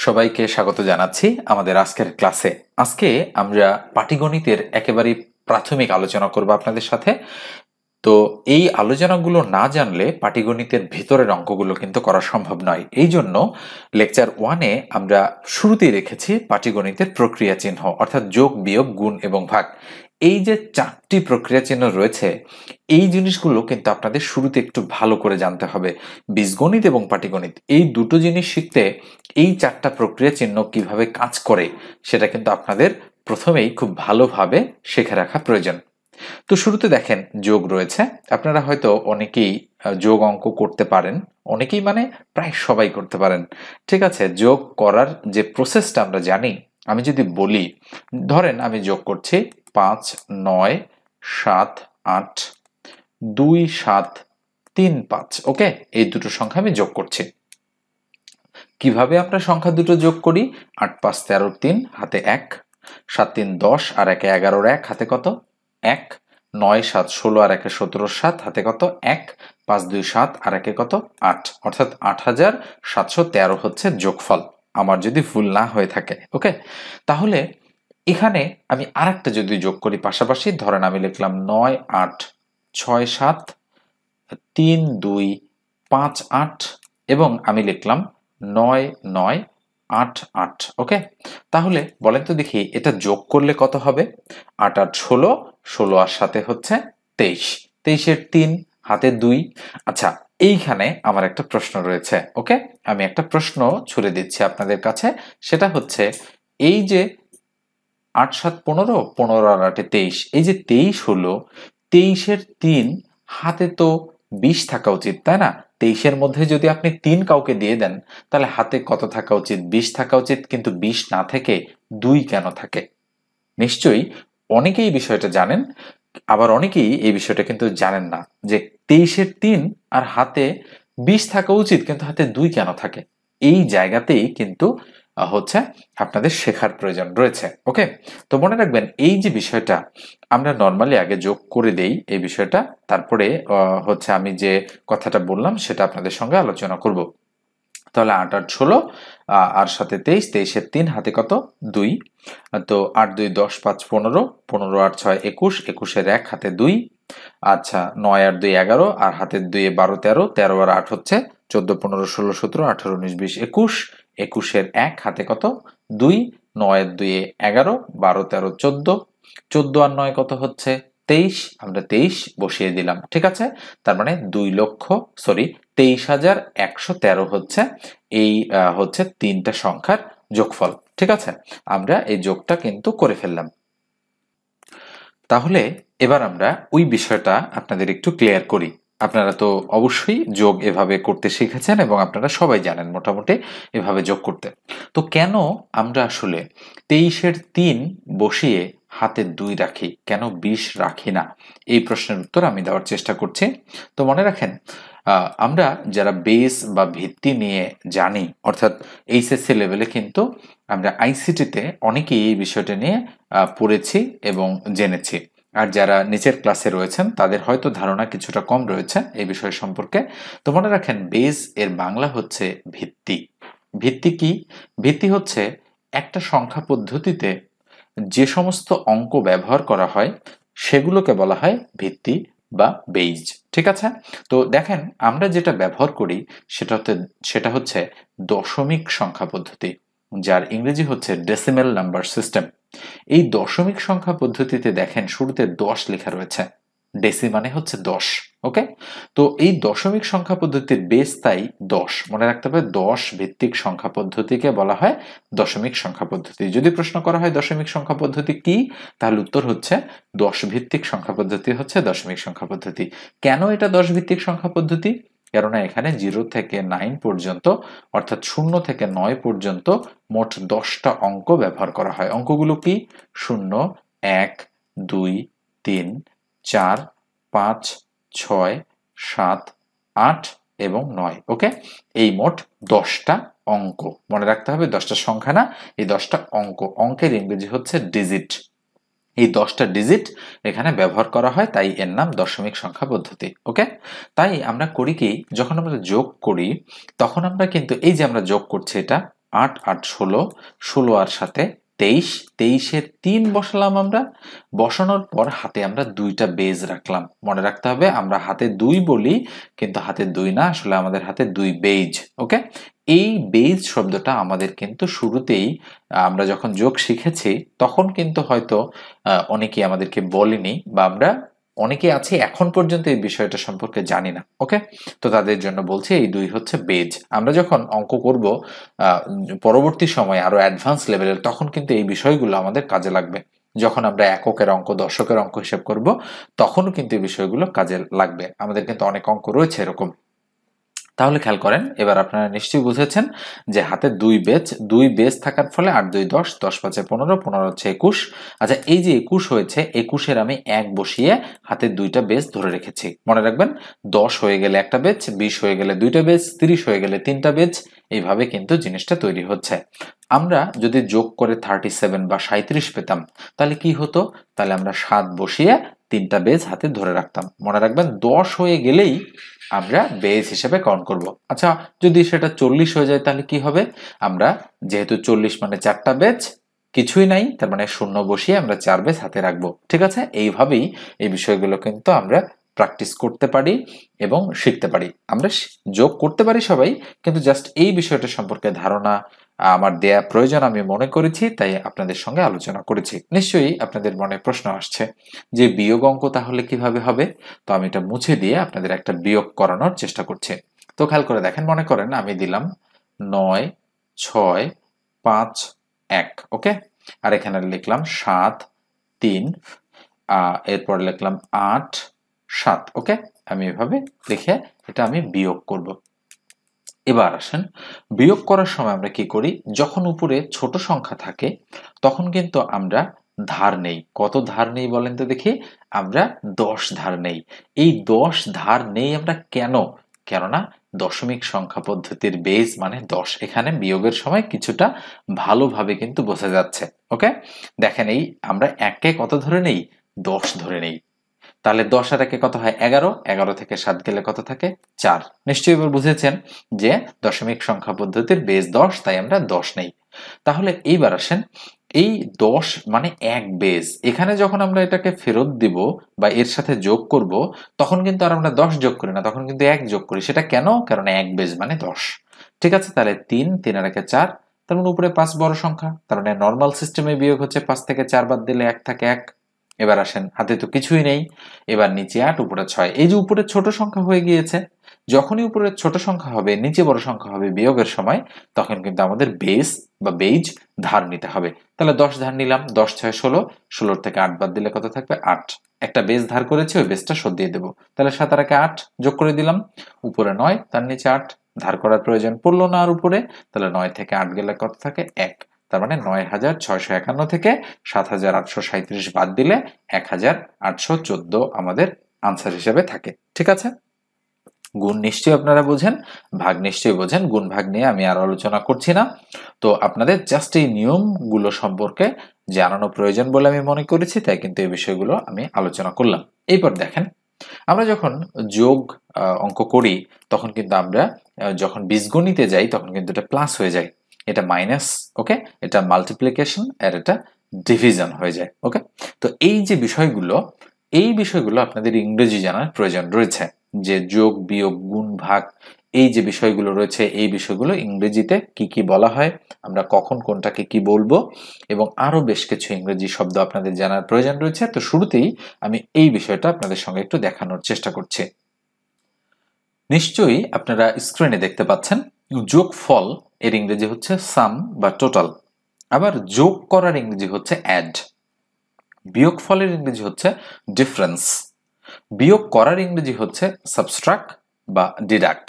সবাইকে স্বাগত জানাচ্ছি আমাদের আজকের ক্লাসে। আজকে আমরা পাটিগণিতের একেবারে প্রাথমিক আলোচনা করব আপনাদের সাথে। তো এই আলোচনাগুলো না জানলে পাটিগণিতের ভিতরের অঙ্কগুলো কিন্তু করা সম্ভব নয়। এই জন্য লেকচার 1-এ আমরা শুরুতেই রেখেছি পাটিগণিতের প্রক্রিয়া চিহ্ন, অর্থাৎ যোগ, বিয়োগ, গুণ এবং ভাগ। এই যে 4টি প্রক্রিয়া চিহ্ন রয়েছে, এই জিনিসগুলো কিন্তু আপনাদের শুরুতে একটু ভালো করে জানতে হবে। বীজগণিত এবং পাটিগণিত এই দুটো জিনিস শিখতে এই 4টা প্রক্রিয়া চিহ্ন কিভাবে কাজ করে সেটা কিন্তু আপনাদের প্রথমেই খুব ভালোভাবে শিখে রাখা প্রয়োজন। তো শুরুতে দেখেন যোগ রয়েছে। আপনারা হয়তো অনেকেই যোগ অঙ্ক করতে পারেন, অনেকেই মানে প্রায় সবাই করতে পারেন। ঠিক আছে, যোগ করার যে প্রসেসটা আমরা জানি। আমি যদি বলি, ধরেন আমি যোগ করছি 5, 9, 7, 8, 2, 7, 3, 5। ওকে, এই দুটো সংখ্যা আমি যোগ করছি। কিভাবে আমরা সংখ্যা দুটো যোগ করি? 8, 5, 13, 3 হাতে 1, 7, 3, 10 আর 1, 11, 1 হাতে কত? 1, 9, 7, 16 আর 1, 17, 7 হাতে কত? 1, 5, 2, 7 আর 1 কত? 8, অর্থাৎ 8713 হচ্ছে যোগফল, আমার যদি ভুল না হয়ে থাকে। ওকে, তাহলে এখানে আমি আরেকটা যদি যোগ করি পাশাপাশি, ধরেন আমি লিখলাম 9, 8, 6, 7, 3, 2, 5, 8 এবং আমি লিখলাম 9, 9, 8, 8। ওকে, তাহলে বলেন তো দেখি এটা যোগ করলে কত হবে? 8, 8, 16, 16 আর সাথে হচ্ছে 23, 23-এর 3 হাতে 2। আচ্ছা, এইখানে আমার একটা প্রশ্ন রয়েছে। ওকে, আমি একটা প্রশ্ন ছুড়ে দিচ্ছি আপনাদের কাছে, সেটা হচ্ছে এই যে 8, 7, 15, 15 আর 8, 23, এই যে 23 হলো, 23-এর 3 হাতে তো 20 থাকা উচিত, তাই না? 23-এর মধ্যে যদি আপনি 3 কাউকে দিয়ে দেন, তাহলে হাতে কত থাকা উচিত? 20 থাকা উচিত, কিন্তু 20 না থেকে 2 কেন থাকে? নিশ্চয়ই অনেকেই বিষয়টা জানেন, আবার অনেকেই এই বিষয়টা কিন্তু জানেন না যে 23-এর 3 আর হাতে 20 থাকা উচিত, কিন্তু হাতে 2 কেন থাকে। এই জায়গাতেই কিন্তু হচ্ছে আপনাদের শেখার প্রয়োজন রয়েছে। ওকে, তো মনে রাখবেন এই যে বিষয়টা আমরা নর্মালি আগে যোগ করে দেই এই বিষয়টা, তারপরে হচ্ছে আমি যে কথাটা বললাম সেটা আপনাদের সঙ্গে আলোচনা করব। তাহলে 8, 8, 16 আর সাথে 23, 23-এর 3 হাতে কত? 2। তো 8, 2, 10, 5, 15, 15, 8, 6, 21, 21-এর 1 হাতে 2। আচ্ছা, 9 আর 2, 11 আর হাতে 2, 12, 13, 13 আর 8 হচ্ছে 14, 15, 16, 17, 18, 19, 20, 21, 21-এর 1 হাতে কত? 2, 9 আর 2, 11, 12, 13, 14, 14 আর 9 কত হচ্ছে? 23, আমরা 23 বসিয়ে দিলাম। ঠিক আছে, তার মানে 23,113 হচ্ছে এই হচ্ছে 3টা সংখ্যার যোগফল। ঠিক আছে, আমরা এই যোগটা কিন্তু করে ফেললাম। তাহলে এবার আমরা ওই বিষয়টা আপনাদের একটু ক্লিয়ার করি। আপনারা তো অবশ্যই যোগ এভাবে করতে শিখেছেন এবং আপনারা সবাই জানেন মোটামুটি এভাবে যোগ করতে। তো কেন আমরা আসলে 23-এর 3 বসিয়ে হাতে 2 রাখি, কেন 20 রাখি না? এই প্রশ্নের উত্তর আমি দেওয়ার চেষ্টা করছি। তো মনে রাখেন, আমরা যারা বেস বা ভিত্তি নিয়ে জানি, অর্থাৎ এইচএসসি লেভেলে কিন্তু আমরা আইসিটিতে অনেকেই এই বিষয়টা নিয়ে পড়েছি এবং জেনেছি। আর যারা নিচের ক্লাসে রয়েছেন তাদের হয়তো ধারণা কিছুটা কম রয়েছে এই বিষয় সম্পর্কে। তো মনে রাখেন, বেস এর বাংলা হচ্ছে ভিত্তি। ভিত্তি কি? ভিত্তি হচ্ছে একটা সংখ্যা পদ্ধতিতে যে সমস্ত অঙ্ক ব্যবহার করা হয় সেগুলোকে বলা হয় ভিত্তি বা বেইজ। ঠিক আছে, তো দেখেন আমরা যেটা ব্যবহার করি সেটা হচ্ছে দশমিক সংখ্যা পদ্ধতি, যার ইংরেজি হচ্ছে ডেসিমেল নাম্বার সিস্টেম। এই দশমিক সংখ্যা পদ্ধতিতে দেখেন শুরুতে 10 লেখা রয়েছে, ডেসি মানে হচ্ছে 10। ওকে, তো এই দশমিক সংখ্যা পদ্ধতির বেস তাই 10, মনে রাখতে হবে। 10 ভিত্তিক সংখ্যা পদ্ধতিকে বলা হয় দশমিক সংখ্যা পদ্ধতি। যদি প্রশ্ন করা হয় দশমিক সংখ্যা পদ্ধতি কি, তাহলে উত্তর হচ্ছে 10 ভিত্তিক সংখ্যা পদ্ধতি হচ্ছে দশমিক সংখ্যা পদ্ধতি। কেন এটা 10 ভিত্তিক সংখ্যা পদ্ধতি? কেননা এখানে 0 থেকে 9 পর্যন্ত, অর্থাৎ 0 থেকে 9 পর্যন্ত মোট 10টা অঙ্ক ব্যবহার করা হয়। অঙ্কগুলো কি? 0, 1, 2, 3, 4, 5, 6, 7, 8 এবং 9। ওকে, এই মোট 10টা অঙ্ক মনে রাখতে হবে, 10টা সংখ্যা না, এই 10টা অঙ্ক। অঙ্কের ইংরেজি হচ্ছে ডিজিট। এই 10টা ডিজিট এখানে ব্যবহার করা হয়, তাই এর নাম দশমিক সংখ্যা পদ্ধতি। ওকে, তাই আমরা করি কি, যখন আমরা যোগ করি তখন আমরা কিন্তু এই যে আমরা যোগ করছি এটা 8 8 16, 16 আর সাথে 23, 23-এর 3 বসালাম আমরা। বসানোর পর হাতে আমরা 2টা বেজ রাখলাম। মনে রাখতে হবে আমরা হাতে 2 বলি, কিন্তু হাতে 2 না, আসলে আমাদের হাতে 2 বেজ। ওকে, এই বেজ শব্দটা আমাদের কিন্তু শুরুতেই আমরা যখন যোগ শিখেছি তখন কিন্তু হয়তো অনেকেই আমাদেরকে বলেনি, বা আমরা অনেকে আছে এখন পর্যন্ত এই বিষয়টা সম্পর্কে জানি না। ওকে, তো তাদের জন্য বলছি এই 2 হচ্ছে বেজ। আমরা যখন অঙ্ক করব পরবর্তী সময়ে আরো অ্যাডভান্স লেভেলের, তখন কিন্তু এই বিষয়গুলো আমাদের কাজে লাগবে। যখন আমরা এককের অঙ্ক, দশকের অঙ্ক হিসেব করব, তখনও কিন্তু এই বিষয়গুলো কাজে লাগবে। আমাদের কিন্তু অনেক অঙ্ক রয়েছে এরকম। তাহলে খেয়াল করেন, এবার আপনারা নিশ্চয়ই বুঝেছেন যে হাতে 2 বেজ থাকার ফলে 8 2 10, 10 5 15, 15 হচ্ছে 21। আচ্ছা, এই যে 21 হয়েছে, 21-এর আমি 1 বসিয়ে হাতে 2টা বেজ ধরে রেখেছি। মনে রাখবেন 10 হয়ে গেলে একটা বেজ, 20 হয়ে গেলে 2টা বেজ, 30 হয়ে গেলে 3টা বেজ। এইভাবে কিন্তু জিনিসটা তৈরি হচ্ছে। আমরা যদি যোগ করে 37 বা 37 পেতাম, তাহলে কি হতো? তাহলে আমরা 7 বসিয়ে 3টা বেজ হাতে ধরে রাখতাম। মনে রাখবেন 10 হয়ে গেলেই আমরা বেজ হিসেবে কাউন্ট করব। আচ্ছা, যদি সেটা 40 হয়ে যায় তাহলে কি হবে? আমরা যেহেতু 40 মানে 4টা বেজ, কিছুই নাই, তার মানে 0 বসিয়ে আমরা 4 বেজ হাতে রাখবো। ঠিক আছে, এইভাবেই এই বিষয়গুলো কিন্তু আমরা প্র্যাকটিস করতে পারি এবং শিখতে পারি। আমরা যোগ করতে পারি সবাই, কিন্তু জাস্ট এই বিষয়টা সম্পর্কে ধারণা আমার দেয়া প্রয়োজন আমি মনে করেছি, তাই আপনাদের সঙ্গে আলোচনা করেছি। নিশ্চয়ই আপনাদের মনে প্রশ্ন আসছে যে বিয়োগ অঙ্ক তাহলে কিভাবে হবে? তো আমি এটা মুছে দিয়ে আপনাদের একটা বিয়োগ করানোর চেষ্টা করছি। তো খেয়াল করে দেখেন, মনে করেন আমি দিলাম 9 6 5 1। ওকে, আর এখানে লিখলাম 7 3, এরপর লিখলাম 8 7। ওকে, আমি এভাবে লিখে এটা আমি বিয়োগ করব। এবার আসেন, বিয়োগ করার সময় আমরা কি করি? যখন উপরে ছোট সংখ্যা থাকে তখন কিন্তু আমরা ধার নেই। কত ধার নেই বলেন তো দেখি? আমরা 10 ধার নেই। এই 10 ধার নেই আমরা কেন? কেননা দশমিক সংখ্যা পদ্ধতির বেজ মানে 10। এখানে বিয়োগের সময় কিছুটা ভালোভাবে কিন্তু বোঝা যাচ্ছে। ওকে, দেখেন এই আমরা 1-কে কত ধরে নেই? 10 ধরে নেই। তাহলে 10 আর 1-এ কত হয়? 11। 11 থেকে 7 গেলে কত থাকে? 4। নিশ্চয়ই এবার বুঝেছেন যে দশমিক সংখ্যা পদ্ধতির বেজ 10, তাই আমরা 10 নেই। তাহলে এইবার আসেন, এই 10 মানে 1 বেজ। এখানে যখন আমরা এটাকে ফেরত দিব বা এর সাথে যোগ করব, তখন কিন্তু আর আমরা 10 যোগ করি না, তখন কিন্তু 1 যোগ করি। সেটা কেন? কারণ 1 বেজ মানে 10। ঠিক আছে, তাহলে 3 3 আর 1-এ 4, তার মানে উপরে 5 বড় সংখ্যা, তার মানে নর্মাল সিস্টেমে বিয়োগ হচ্ছে 5 থেকে 4 বাদ দিলে 1 থাকে 1। এবার আসেন, হাতে তো কিছুই নেই, এবার নিচে 8 উপরে 6। এই যে উপরে ছোট সংখ্যা হয়ে গিয়েছে, যখনই উপরে ছোট সংখ্যা হবে নিচে বড় সংখ্যা হবে বিয়োগের সময়, তখন কিন্তু আমাদের বেস বা বেজ ধার নিতে হবে। তাহলে 10 ধার নিলাম, 10 6 16, 16 থেকে 8 বাদ দিলে কত থাকবে? 8। একটা বেস ধার করেছি, ওই বেসটা শোধ দিয়ে দেবো। তাহলে 7 আর 1-এ 8 যোগ করে দিলাম, উপরে 9, তার নিচে 8। ধার করার প্রয়োজন পড়লো না আর উপরে, তাহলে 9 থেকে 8 গেলে কত থাকে? 1। তার মানে 9651 থেকে 7837 বাদ দিলে 1814 আমাদের আনসার হিসেবে থাকে। ঠিক আছে, গুণ নিশ্চয়ই আপনারা বোঝেন, ভাগ নিশ্চয়ই বোঝেন। গুণ ভাগ নিয়ে আমি আর আলোচনা করছি না। তো আপনাদের জাস্ট এই নিয়মগুলো সম্পর্কে জানানো প্রয়োজন বলে আমি মনে করেছি, তাই কিন্তু এই বিষয়গুলো আমি আলোচনা করলাম। এরপর দেখেন, আমরা যখন যোগ অঙ্ক করি তখন কিন্তু আমরা যখন বীজগণিতে যাই তখন কিন্তু এটা প্লাস হয়ে যায়, এটা মাইনাস। ওকে, এটা মাল্টিপ্লিকেশন আর এটা ডিভিশন হয়ে যায়। ওকে, তো এই যে বিষয়গুলো, এই বিষয়গুলো আপনাদের ইংরেজি জানার প্রয়োজন রয়েছে, যে যোগ বিয়োগ গুণ ভাগ এই যে বিষয়গুলো রয়েছে, এই বিষয়গুলো ইংরেজিতে কি কি বলা হয়, আমরা কখন কোনটাকে কি বলবো, এবং আরো বেশ কিছু ইংরেজি শব্দ আপনাদের জানার প্রয়োজন রয়েছে। তো শুরুতেই আমি এই বিষয়টা আপনাদের সঙ্গে একটু দেখানোর চেষ্টা করছি। নিশ্চয়ই আপনারা স্ক্রিনে দেখতে পাচ্ছেন, যোগফল এর ইংরেজি হচ্ছে সাম বা টোটাল। আবার যোগ করার ইংরেজি হচ্ছে অ্যাড। বিয়োগফলের ইংরেজি হচ্ছে ডিফারেন্স। বিয়োগ করার ইংরেজি হচ্ছে সাবস্ট্রাক্ট বা ডিডাক্ট।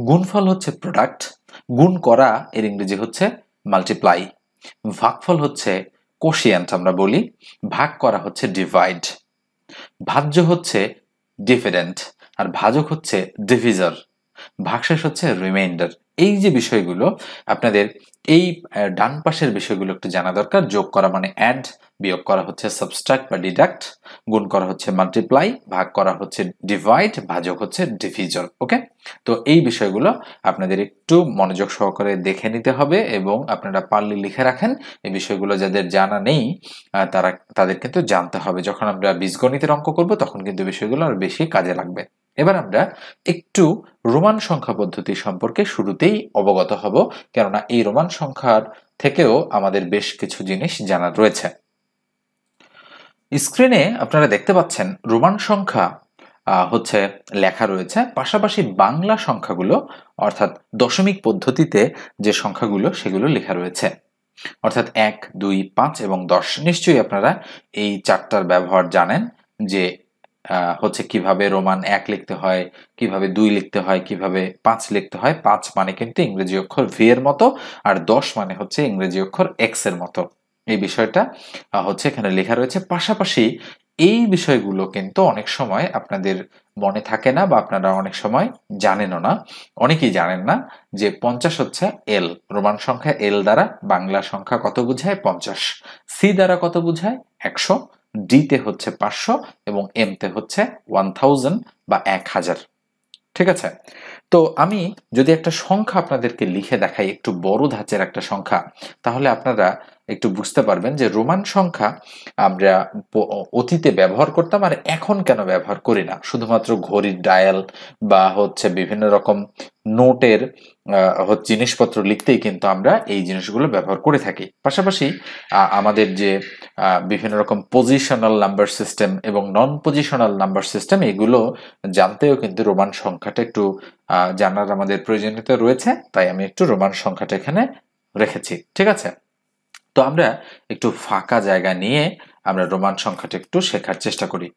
গুণফল হচ্ছে প্রোডাক্ট। গুণ করা এর ইংরেজি হচ্ছে মাল্টিপ্লাই। ভাগফল হচ্ছে কোশিয়েন্ট আমরা বলি। ভাগ করা হচ্ছে ডিভাইড। ভাজ্য হচ্ছে ডিভিডেন্ড আর ভাজক হচ্ছে ডিভিজার। ভাগশেষ হচ্ছে রিমাইন্ডার। এই যে বিষয়গুলো আপনাদের এই ডান পাশের বিষয়গুলো একটু জানা দরকার। যোগ করা মানে অ্যাড, বিয়োগ করা হচ্ছে সাবট্রাক্ট বা ডিডাক্ট, গুণ করা হচ্ছে মাল্টিপ্লাই, ভাগ করা হচ্ছে ডিভাইড, ভাজক হচ্ছে ডিভিজন। ওকে, তো এই বিষয়গুলো আপনাদের একটু মনোযোগ সহকারে দেখে নিতে হবে এবং আপনারা পারলে লিখে রাখেন। এই বিষয়গুলো যাদের জানা নেই তাদের কিন্তু জানতে হবে। যখন আমরা বীজগণিতের অঙ্ক করব তখন কিন্তু বিষয়গুলো আরো বেশি কাজে লাগবে। এবার আমরা একটু রোমান সংখ্যা পদ্ধতি সম্পর্কে শুরুতেই অবগত হব, কেননা এই রোমান সংখ্যার থেকেও আমাদের বেশ কিছু জিনিস জানার রয়েছে। স্ক্রিনে আপনারা দেখতে পাচ্ছেন রোমান সংখ্যা হচ্ছে লেখা রয়েছে, পাশাপাশি বাংলা সংখ্যাগুলো অর্থাৎ দশমিক পদ্ধতিতে যে সংখ্যাগুলো সেগুলো লেখা রয়েছে, অর্থাৎ 1, 2, 5 এবং 10। নিশ্চয়ই আপনারা এই চারটার ব্যবহার জানেন যে হচ্ছে কিভাবে রোমান 1 লিখতে হয়, কিভাবে 2 লিখতে হয়, কিভাবে 5 লিখতে হয়। 5 মানে কিন্তু ইংরেজি অক্ষর ভি এর মতো, আর 10 মানে হচ্ছে ইংরেজি অক্ষর এক্স এর মতো। এই বিষয়টা হচ্ছে এখানে লেখা রয়েছে। পাশাপাশি এই বিষয়গুলো কিন্তু অনেক সময় আপনাদের মনে থাকে না বা আপনারা অনেক সময় জানেনও না, অনেকেই জানেন না যে 50 হচ্ছে এল। রোমান সংখ্যা এল দ্বারা বাংলা সংখ্যা কত বোঝায়? 50। সি দ্বারা কত বোঝায়? 100। ডি তে হচ্ছে 500 এবং এম তে হচ্ছে 1000 বা 1000। ঠিক আছে, তো আমি যদি একটা সংখ্যা আপনাদেরকে লিখে দেখাই, একটু বড় ধাঁচের একটা সংখ্যা, তাহলে আপনারা একটু বুঝতে পারবেন যে রোমান সংখ্যা আমরা অতীতে ব্যবহার করতাম আর এখন কেন ব্যবহার করি না। শুধুমাত্র ঘড়ির ডায়াল বা হচ্ছে বিভিন্ন রকম নোটের জিনিসপত্র লিখতেই কিন্তু আমরা এই জিনিসগুলো ব্যবহার করে থাকি। পাশাপাশি আমাদের যে বিভিন্ন রকম পজিশনাল নাম্বার সিস্টেম এবং নন পজিশনাল নাম্বার সিস্টেম, এগুলো জানতেও কিন্তু রোমান সংখ্যাটা একটু জানার আমাদের প্রয়োজনীয়তা রয়েছে। তাই আমি একটু রোমান সংখ্যাটা এখানে রেখেছি। ঠিক আছে, তো আমরা একটু ফাঁকা জায়গা নিয়ে আমরা রোমান সংখ্যাটা একটু শেখার চেষ্টা করি।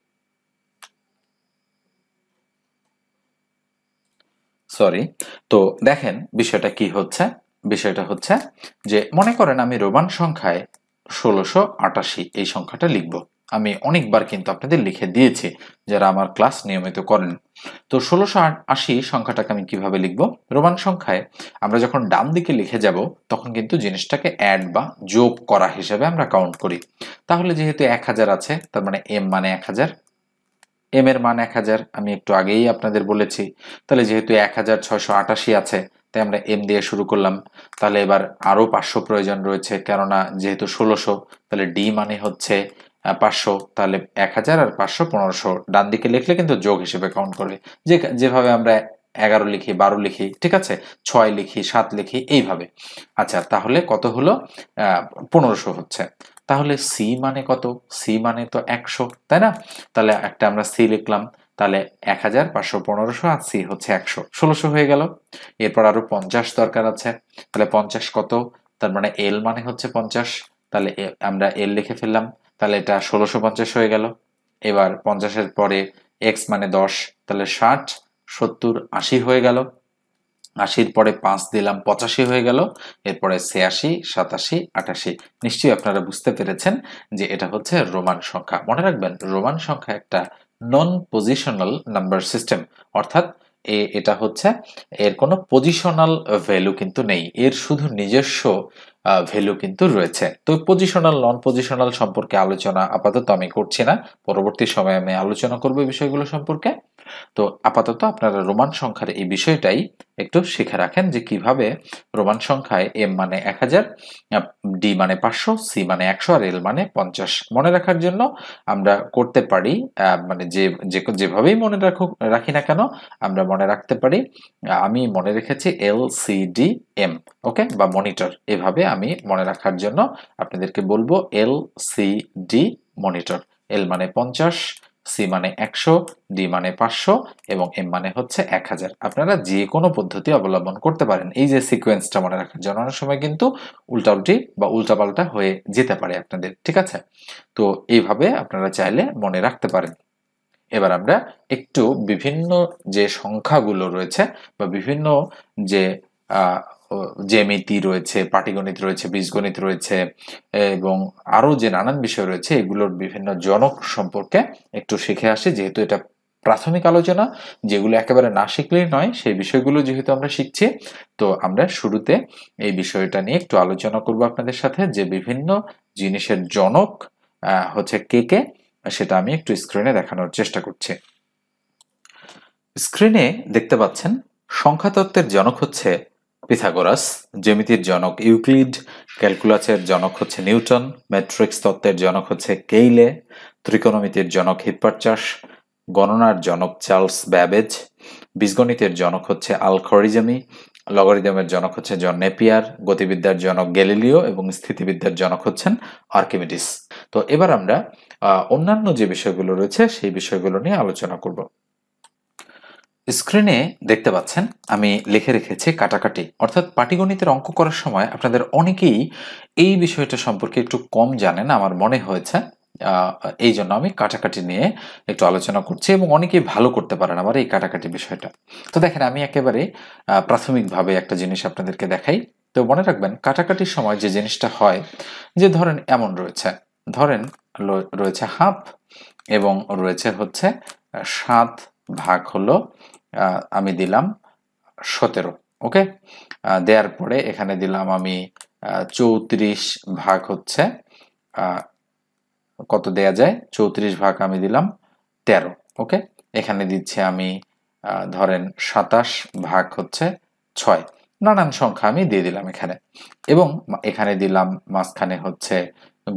সরি, তো দেখেন বিষয়টা কি হচ্ছে। বিষয়টা হচ্ছে যে মনে করেন আমি রোমান সংখ্যায় 1688 এই সংখ্যাটা লিখব। আমি অনেকবার কিন্তু আপনাদের লিখে দিয়েছি যারা আমার ক্লাস নিয়মিত করেন। তো 1680 সংখ্যাটাকে আমি কিভাবে লিখব? রোমান সংখ্যায় আমরা যখন ডান দিকে লিখে যাব তখন কিন্তু জিনিসটাকে অ্যাড বা যোগ করা হিসেবে আমরা কাউন্ট করি। তাহলে যেহেতু 1000 আছে, তার মানে এম মানে 1000, এম এর মান 1000, আমি একটু আগেই আপনাদের বলেছি। তাহলে যেহেতু 1688 আছে, তাই আমরা এম দিয়ে শুরু করলাম। তাহলে এবার আরো 500 প্রয়োজন রয়েছে, কেননা যেহেতু 1600, তাহলে ডি মানে হচ্ছে 500। তাহলে 1000 আর 500 1500 ডান দিকে লিখলে কিন্তু যোগ হিসেবে কাউন্ট করবে। যেভাবে আমরা 11 লিখি, 12 লিখি, ঠিক আছে, 6 লিখি, 7 লিখি, এইভাবে। আচ্ছা, তাহলে কত হলো? 1500 হচ্ছে। তাহলে সি মানে কত? সি মানে তো 100, তাই না? তাহলে একটা আমরা সি লিখলাম। তাহলে 1000, 500, 1500 আর সি হচ্ছে 100, 1600 হয়ে গেল। এরপর আরো 50 দরকার আছে। তাহলে 50 কত? তার মানে এল মানে হচ্ছে 50। তাহলে আমরা এল লিখে ফেললাম। তাহলে এটা 1650 হয়ে গেল। এবার 50-এর পরে এক্স মানে 10, তাহলে 60, 70, 80 হয়ে গেল। 80-র পরে 5 দিলাম, 85 হয়ে গেল। এরপরে 86, 87, 88। নিশ্চয়ই আপনারা বুঝতে পেরেছেন যে এটা হচ্ছে রোমান সংখ্যা। মনে রাখবেন, রোমান সংখ্যা একটা নন পজিশনাল নাম্বার সিস্টেম, অর্থাৎ এটা হচ্ছে এর কোনো পজিশনাল ভ্যালু কিন্তু নেই, এর শুধু নিজস্ব ভ্যালু কিন্তু রয়েছে। তো পজিশনাল নন পজিশনাল সম্পর্কে আলোচনা আপাতত আমি করছি না, পরবর্তী সময়ে আমি আলোচনা করব এই বিষয়গুলো সম্পর্কে। তো আপাতত আপনারা রোমান সংখ্যার এই বিষয়টাই একটু শিখে রাখেন যে কিভাবে রোমান সংখ্যায় এম মানে 1000, ডি মানে 500, সি মানে 100 আর এল মানে 50 মনে রাখার জন্য আমরা করতে পারি, মানে যেভাবেই মনে রাখি না কেন আমরা মনে রাখতে পারি। আমি মনে রেখেছি এল সি ডি এম, ওকে, বা মনিটর। এভাবে আমি মনে রাখার জন্য আপনাদেরকে বলবো এল সি ডি মনিটর। এল মানে 50, সি মানে 100, ডি মানে 500 এবং এম মানে হচ্ছে 1000। আপনারা যে কোনো পদ্ধতি অবলম্বন করতে পারেন এই যে সিকোয়েন্সটা মনে রাখার জন্য। অনেক সময় কিন্তু উল্টাউল্টি বা উল্টাপাল্টা হয়ে যেতে পারে আপনাদের, ঠিক আছে? তো এইভাবে আপনারা চাইলে মনে রাখতে পারেন। এবার আমরা একটু বিভিন্ন যে সংখ্যাগুলো রয়েছে বা বিভিন্ন যে জ্যামিতি রয়েছে, পাটিগণিত রয়েছে, বীজগণিত রয়েছে এবং আরো যে নানান বিষয় রয়েছে, এগুলোর বিভিন্ন জনক সম্পর্কে একটু শিখে আসি, যেহেতু এটা প্রাথমিক আলোচনা, যেগুলো একেবারে না শিখলেই নয়, সেই বিষয়গুলো যেহেতু আমরা শিখছি, তো আমরা শুরুতে এই বিষয়টা নিয়ে একটু আলোচনা করব আপনাদের সাথে, যে বিভিন্ন জিনিসের জনক হচ্ছে কে কে, সেটা আমি একটু স্ক্রিনে দেখানোর চেষ্টা করছি। স্ক্রিনে দেখতে পাচ্ছেন সংখ্যাতত্ত্বের জনক হচ্ছে পিথাগোরাস, জ্যামিতির জনক ইউক্লিড, ক্যালকুলাসের জনক হচ্ছে নিউটন, ম্যাট্রিক্স তত্ত্বের জনক হচ্ছে কেইলে, ত্রিকোণমিতির জনক হিপ্পারচাস, গণনার জনক চার্লস ব্যাবেজ, বীজগণিতের জনক হচ্ছে আল-খরিজমি, লগারিদমের জনক হচ্ছে জন নেপিয়ার, গতিবিদ্যার জনক গ্যালিলিও এবং স্থিতিবিদ্যার জনক হচ্ছেন আর্কিমিডিস। তো এবার আমরা অন্যান্য যে বিষয়গুলো রয়েছে সেই বিষয়গুলো নিয়ে আলোচনা করব। স্ক্রিনে দেখতে পাচ্ছেন আমি লিখে রেখেছি কাটাকাটি, অর্থাৎ পাটিগণিতের অঙ্ক করার সময় আপনাদের অনেকেই এই বিষয়টা সম্পর্কে একটু কম জানেন আমার মনে হয়েছে, এই জন্য আমি কাটাকাটি নিয়ে একটু আলোচনা করছি, এবং অনেকেই ভালো করতে পারেন আবার এই কাটাকাটি বিষয়টা। তো দেখেন, আমি একেবারে প্রাথমিকভাবে একটা জিনিস আপনাদেরকে দেখাই। তো মনে রাখবেন, কাটাকাটির সময় যে জিনিসটা হয়, যে ধরেন এমন রয়েছে, ধরেন রয়েছে হাফ এবং রয়েছে হচ্ছে 7 ভাগ হলো আমি দিলাম 17, ওকে। দেওয়ার পরে এখানে দিলাম আমি 34 ভাগ হচ্ছে কত দেয়া যায়, 34 ভাগ আমি দিলাম 13, ওকে। এখানে দিচ্ছি আমি ধরেন 27 ভাগ হচ্ছে 6, নানান সংখ্যা আমি দিয়ে দিলাম এখানে, এবং এখানে দিলাম মাঝখানে হচ্ছে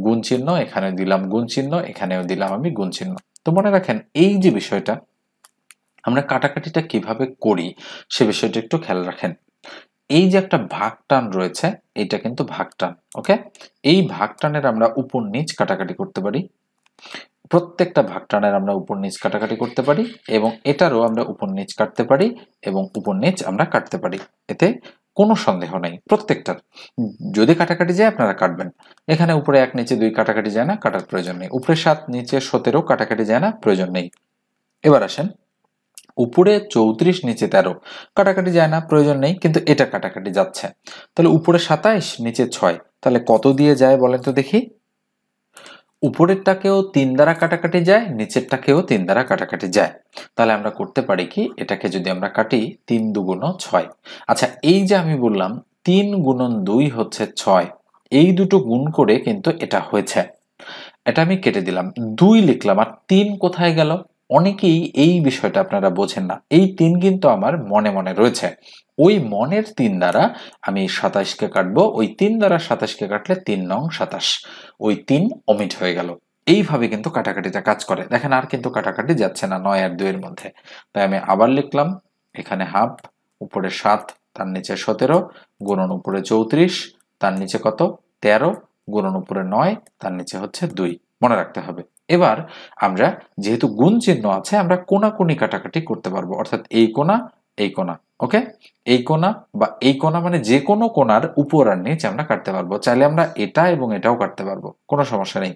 গুণ চিহ্ন, এখানে দিলাম গুণ চিহ্ন, এখানেও দিলাম আমি গুণ চিহ্ন। তো মনে রাখেন, এই যে বিষয়টা আমরা কাটাকাটিটা কিভাবে করি সে বিষয়টা একটু খেয়াল রাখেন। এই যে একটা ভাগ টান রয়েছে, এটা কিন্তু ভাগ টান, ওকে। এই ভাগ টানের আমরা উপর নিচ কাটাকাটি করতে পারি, প্রত্যেকটা ভাগ টানের আমরা উপর নিচ কাটাকাটি করতে পারি, এবং এটারও আমরা উপর নিচ কাটতে পারি, এবং উপর নিচ আমরা কাটতে পারি, এতে কোনো সন্দেহ নেই। প্রত্যেকটার যদি কাটাকাটি যায় আপনারা কাটবেন। এখানে উপরে 1 নিচে 2 কাটাকাটি যায় না, কাটার প্রয়োজন নেই। উপরে 7 নিচে 17 কাটাকাটি যায় না, প্রয়োজন নেই। এবার আসেন, উপরে 34 নিচে 13 কাটাকাটি যায় না, প্রয়োজন নেই, কিন্তু এটা কাটাকাটি যাচ্ছে। তাহলে উপরে 27 নিচে 6, তাহলে কত দিয়ে যায় বলেন তো দেখি? উপরেরটাকেও 3 দ্বারা কাটাকাটি যায়, নিচেরটাকেও 3 দ্বারা কাটাকাটি যায়। তাহলে আমরা করতে পারি কি, এটাকে যদি আমরা কাটি 3 দুগুণ 6। আচ্ছা, এই যে আমি বললাম 3 গুণন 2 হচ্ছে 6, এই দুটো গুণ করে কিন্তু এটা হয়েছে, এটা আমি কেটে দিলাম, 2 লিখলাম, আর 3 কোথায় গেল? অনেকেই এই বিষয়টা আপনারা বোঝেন না। এই 3 কিন্তু আমার মনে মনে রয়েছে, ওই মনের 3 দ্বারা আমি 27কে কাটবো, ওই 3 দ্বারা 27কে কাটলে 3 নং 27, ওই 3 অমিট হয়ে গেল। এইভাবে কিন্তু কাটাকাটিটা কাজ করে। দেখেন, আর কিন্তু কাটাকাটি যাচ্ছে না 9 আর 2 এর মধ্যে। তাই আমি আবার লিখলাম, এখানে হাফ, উপরে 7, তার নিচে 17, গুণন উপরে 34, তার নিচে কত 13, গুণন উপরে 9, তার নিচে হচ্ছে 2, মনে রাখতে হবে। এবার আমরা যেহেতু গুণ চিহ্ন আছে, আমরা কোণাকুণি কাটাকাটি করতে পারবো, অর্থাৎ এই কোণা এই কোণা, ওকে। এই কোণা বা এই কোণা মানে যে কোনো কোণার উপর আর নিচ আমরা কাটতে পারবো। চাইলে আমরা এটা এবং এটাও কাটতে পারবো, কোনো সমস্যা নেই।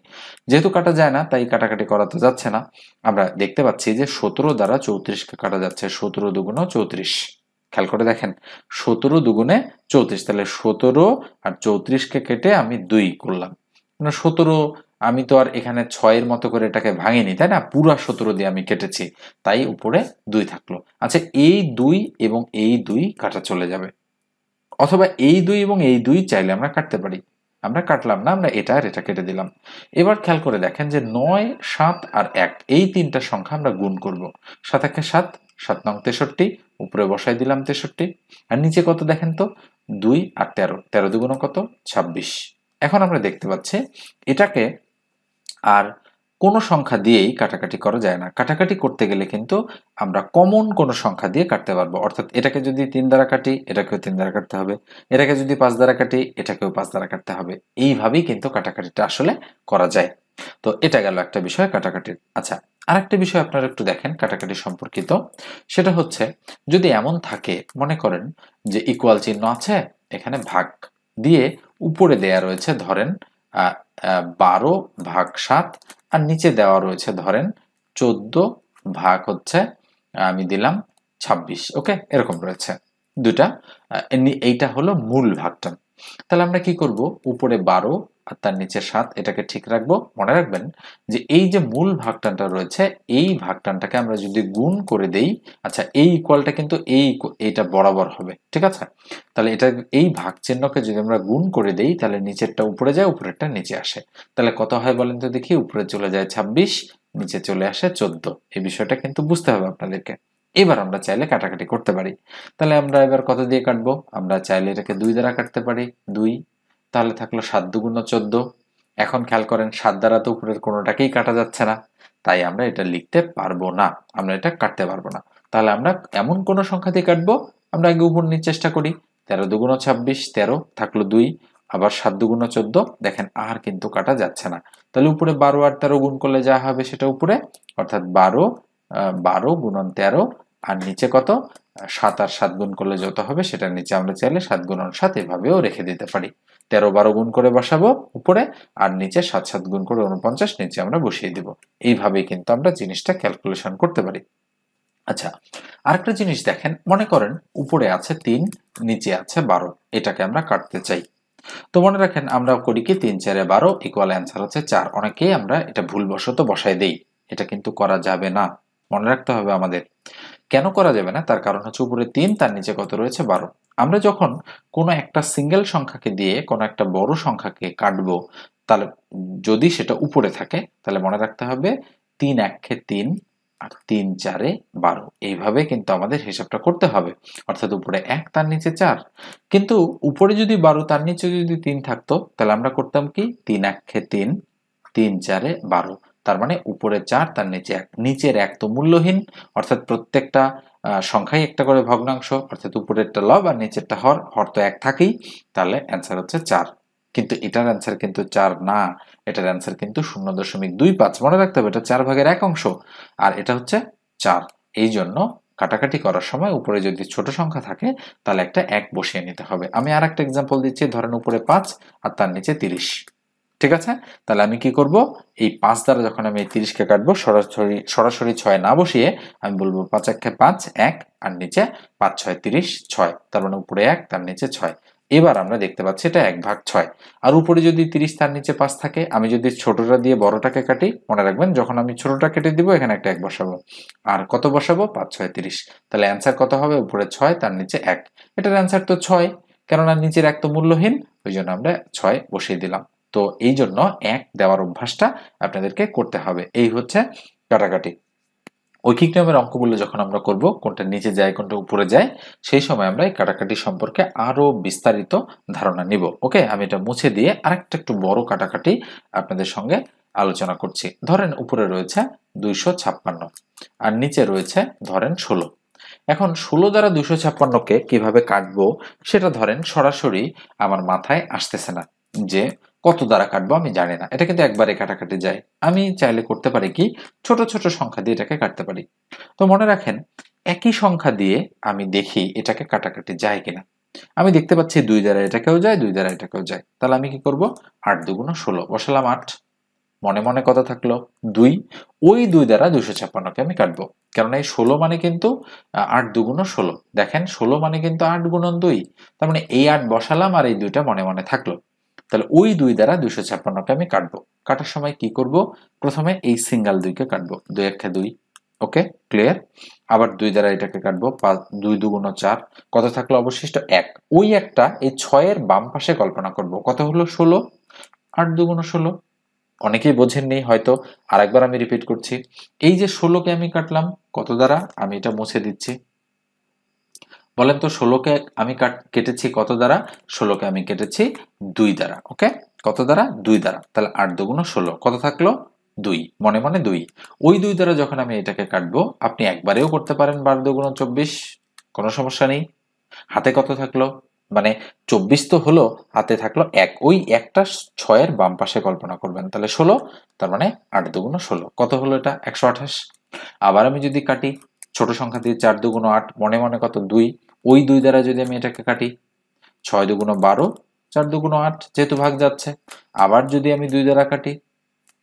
যেহেতু কাটা যায় না, তাই কাটাকাটি করা তো যাচ্ছে না। আমরা দেখতে পাচ্ছি যে 17 দ্বারা 34কে কাটা যাচ্ছে, 17 দুগুণ 34। খেয়াল করে দেখেন, 17 দুগুণে 34, তাহলে 17 আর 34কে কেটে আমি 2 করলাম। 17, আমি তো আর এখানে 6 এর মতো করে এটাকে ভাঙিনি, তাই না? পুরা 17 দিয়ে আমি কেটেছি, তাই উপরে 2 থাকলো। আচ্ছা, এই 2 এবং এই 2 কাটা চলে যাবে, অথবা এই 2 এবং এই 2 চাইলে আমরা কাটতে পারি। আমরা কাটলাম না, আমরা এটা আর এটা কেটে দিলাম। এবার খেয়াল করে দেখেন যে 9, 7 আর 1, এই তিনটা সংখ্যা আমরা গুণ করব। 7 একে 7, 7 নং 63, উপরে বসাই দিলাম 63, আর নিচে কত দেখেন তো, 2 আর 13, 13 দুগুণ কত 26। এখন আমরা দেখতে পাচ্ছি এটাকে আর কোনো সংখ্যা দিয়েই কাটাকাটি করা যায় না। কাটাকাটি করতে গেলে কিন্তু আমরা কমন কোনো সংখ্যা দিয়ে কাটতে পারবো, অর্থাৎ এটাকে যদি 3 দ্বারা কাটি, এটাকেও 3 দ্বারা কাটতে হবে, এটাকে যদি 5 দ্বারা কাটি, এটাকেও 5 দ্বারা কাটতে হবে। এইভাবেই কিন্তু কাটাকাটিটা আসলে করা যায়। তো এটা গেল একটা বিষয় কাটাকাটির। আচ্ছা, আরেকটা বিষয় আপনারা একটু দেখেন কাটাকাটি সম্পর্কিত, সেটা হচ্ছে যদি এমন থাকে, মনে করেন যে ইকুয়াল চিহ্ন আছে, এখানে ভাগ দিয়ে উপরে দেয়া রয়েছে ধরেন 12 ভাগ 7, আর নিচে দেওয়া রয়েছে ধরেন 14 ভাগ হচ্ছে আমি দিলাম 26, ওকে, এরকম রয়েছে দুটা। এইটা হলো মূল ভাগটা। তাহলে আমরা কি করব, উপরে 12 আর তার নিচে 7 এটাকে ঠিক রাখবো। মনে রাখবেন যে এই যে মূল ভাগটানটা রয়েছে, এই ভাগটানটাকে আমরা যদি গুণ করে দেই, আচ্ছা এই ইকুয়ালটা কিন্তু এইটা বরাবর হবে, ঠিক আছে? তাহলে এটা এই ভাগ চিহ্নকে যদি আমরা গুণ করে দেই, তাহলে নিচেরটা উপরে যায়, উপরেরটা নিচে আসে। তাহলে কত হয় বলেন তো দেখি? উপরে চলে যায় 26, নিচে চলে আসে 14। এই বিষয়টা কিন্তু বুঝতে হবে আপনাদেরকে। এবার আমরা চাইলে কাটাকাটি করতে পারি। তাহলে আমরা এবার কত দিয়ে কাটবো? আমরা চাইলে এটাকে 2 দ্বারা কাটতে পারি, 2। তাহলে থাকলো 7 দুগুণ 14। এখন খেয়াল করেন 7 দ্বারা তো উপরের কোনোটাকেই কাটা যাচ্ছে না, তাই আমরা এটা লিখতে পারবো না, আমরা এটা কাটতে পারবো না। তাহলে আমরা এমন কোন সংখ্যা দিয়ে কাটবো, আমরা আগে উপর নিয়ে চেষ্টা করি। 13 দুগুণ 26, 13 থাকলো 2, আবার 7 দুগুণ 14, দেখেন আর কিন্তু কাটা যাচ্ছে না। তাহলে উপরে 12 আর 13 গুণ করলে যা হবে সেটা উপরে, অর্থাৎ 12 গুণন 13, আর নিচে কত? 7 আর 7 গুণ করলে যত হবে সেটার নিচে আমরা চাইলে 7 গুণন 7 এভাবেও রেখে দিতে পারি। 13 12 গুণ করে বসাবো উপরে, আর নিচে 7 7 গুণ করে 49 নিচে আমরা বসিয়ে দিব। এইভাবেই কিন্তু আমরা জিনিসটা ক্যালকুলেশন করতে পারি। আচ্ছা, আরেকটা জিনিস দেখেন, মনে করেন উপরে আছে 3, নিচে আছে 12, এটাকে আমরা কাটতে চাই। তো মনে রাখেন আমরা করি কি, 3 4 12 ইকুয়াল অ্যান্সার হচ্ছে 4। অনেকেই আমরা এটা ভুলবশত বসাই দেই, এটা কিন্তু করা যাবে না, মনে রাখতে হবে আমাদের। কেন করা যাবে না? তার কারণ হচ্ছে উপরে 3, তার নিচে কত রয়েছে? 12। আমরা যখন কোনো একটা সিঙ্গেল সংখ্যাকে দিয়ে কোনো একটা বড় সংখ্যাকে কাটবো, তাহলে যদি সেটা উপরে থাকে, তাহলে মনে রাখতে হবে 3 1 3 আর 3 4 12, এইভাবে কিন্তু আমাদের হিসাবটা করতে হবে। অর্থাৎ উপরে 1, তার নিচে 4। কিন্তু উপরে যদি 12, তার নিচে যদি 3 থাকতো, তাহলে আমরা করতাম কি, 3 1 3 3 4 12। তার মানে উপরে 4, তার নিচে 1। নিচের 1 তো মূল্যহীন, অর্থাৎ প্রত্যেকটা সংখ্যাই একটা করে ভগ্নাংশ, অর্থাৎ উপরেরটা লব আর নিচেরটা হর, হর তো 1 থাকেই। তাহলে অ্যান্সার হচ্ছে 4। কিন্তু এটার অ্যান্সার কিন্তু 4 না, এটার অ্যান্সার কিন্তু 0.25। মনে রাখতে হবে এটা 4 ভাগের 1 অংশ, আর এটা হচ্ছে 4। এই জন্য কাটাকাটি করার সময় উপরে যদি ছোট সংখ্যা থাকে, তাহলে একটা 1 বসিয়ে নিতে হবে। আমি আর একটা এক্সাম্পল দিচ্ছি, ধরেন উপরে 5 আর তার নিচে 30, ঠিক আছে? তাহলে আমি কি করব, এই 5 দ্বারা যখন আমি এই 30 কে কাটবো, সরাসরি 6 না বসিয়ে আমি বলবো 5 1 5 1, আর নিচে 5 6 30, 6। তার মানে উপরে 1, তার নিচে 6। এবার আমরা দেখতে পাচ্ছি এটা 1/6। আর উপরে যদি 30, তার নিচে 5 থাকে, আমি যদি ছোটটা দিয়ে বড়টাকে কাটি, মনে রাখবেন যখন আমি ছোটটা কেটে দিব এখানে একটা 1 বসাবো, আর কত বসাবো? 5 6 30। তাহলে অ্যান্সার কত হবে? উপরে 6, তার নিচে 1। এটার অ্যান্সার তো 6, কেননা নিচের 1 তো মূল্যহীন, ওই জন্য আমরা 6 বসিয়ে দিলাম। তো এই জন্য 1 দেওয়ার অভ্যাসটা আপনাদেরকে করতে হবে। এই হচ্ছে কাটাকাটি। ঐকিক নিয়মের অঙ্কগুলো যখন আমরা করব, কোনটা নিচে যায় কোনটা উপরে যায়, সেই সময় আমরা এই কাটাকাটি সম্পর্কে আরো বিস্তারিত ধারণা নিব। ওকে, আমি এটা মুছে দিয়ে আরেকটা একটু বড় কাটাকাটি আপনাদের সঙ্গে আলোচনা করছি। ধরেন উপরে রয়েছে 256 আর নিচে রয়েছে ধরেন 16। এখন 16 দ্বারা 256কে কিভাবে কাটবো সেটা ধরেন সরাসরি আমার মাথায় আসতেছে না, যে কত দ্বারা কাটবো আমি জানি না, এটা কিন্তু একবারে কাটাকাটি যায়। আমি চাইলে করতে পারি কি, ছোট ছোট সংখ্যা দিয়ে এটাকে কাটতে পারি। তো মনে রাখেন একই সংখ্যা দিয়ে আমি দেখি এটাকে কাটাকাটি যায় কিনা। আমি দেখতে পাচ্ছি 2 দ্বারা এটাকেও যায়, 2 দ্বারা এটাকেও যায়। তাহলে আমি কি করব, 8 দুগুণ 16 বসালাম 8, মনে মনে কত থাকলো? 2। ওই 2 দ্বারা 256কে আমি কাটবো, কারণ এই 16 মানে কিন্তু 8 দুগুণ 16। দেখেন 16 মানে কিন্তু 8 গুণন 2, তার মানে এই 8 বসালাম আর এই 2টা মনে মনে থাকলো। তাহলে ওই 2 দ্বারা 256কে আমি কাটবো। কাটার সময় কি করব, প্রথমে এই সিঙ্গেল 2কে কাটবো, 2 1 2। ওকে, ক্লিয়ার? আবার 2 দ্বারা এটাকে কাটবো, 2 দুগুণ 4, কত থাকলো অবশিষ্ট? 1। ওই একটা এই 6 এর বাম পাশে কল্পনা করব, কত হলো? 16। 8 দুগুণ 16। অনেকেই বোঝেননি হয়তো, আরেকবার আমি রিপিট করছি। এই যে 16কে আমি কাটলাম কত দ্বারা, আমি এটা মুছে দিচ্ছি। বলেন তো 16কে আমি কেটেছি কত দ্বারা? 16কে আমি কেটেছি 2 দ্বারা। ওকে, কত দ্বারা? 2 দ্বারা। তাহলে 8 দুগুণ 16, কত থাকলো? 2, মনে মনে 2। ওই 2 দ্বারা যখন আমি এটাকে কাটবো, আপনি একবারেও করতে পারেন 12 দুগুণ 24, কোনো সমস্যা নেই। হাতে কত থাকলো, মানে 24 তো হলো, হাতে থাকলো 1। ওই একটা 6 এর বাম পাশে কল্পনা করবেন, তাহলে 16, তার মানে 8 দুগুণ 16, কত হলো এটা? 128। আবার আমি যদি কাটি ছোট সংখ্যা দিয়ে, 4 দুগুণ 8, মনে মনে কত? 2। ওই 2 দ্বারা যদি আমি এটাকে কাটি, 6 দুগুণ 12, 4 দুগুণ 8, যেহেতু ভাগ যাচ্ছে। আবার যদি আমি 2 দ্বারা কাটি,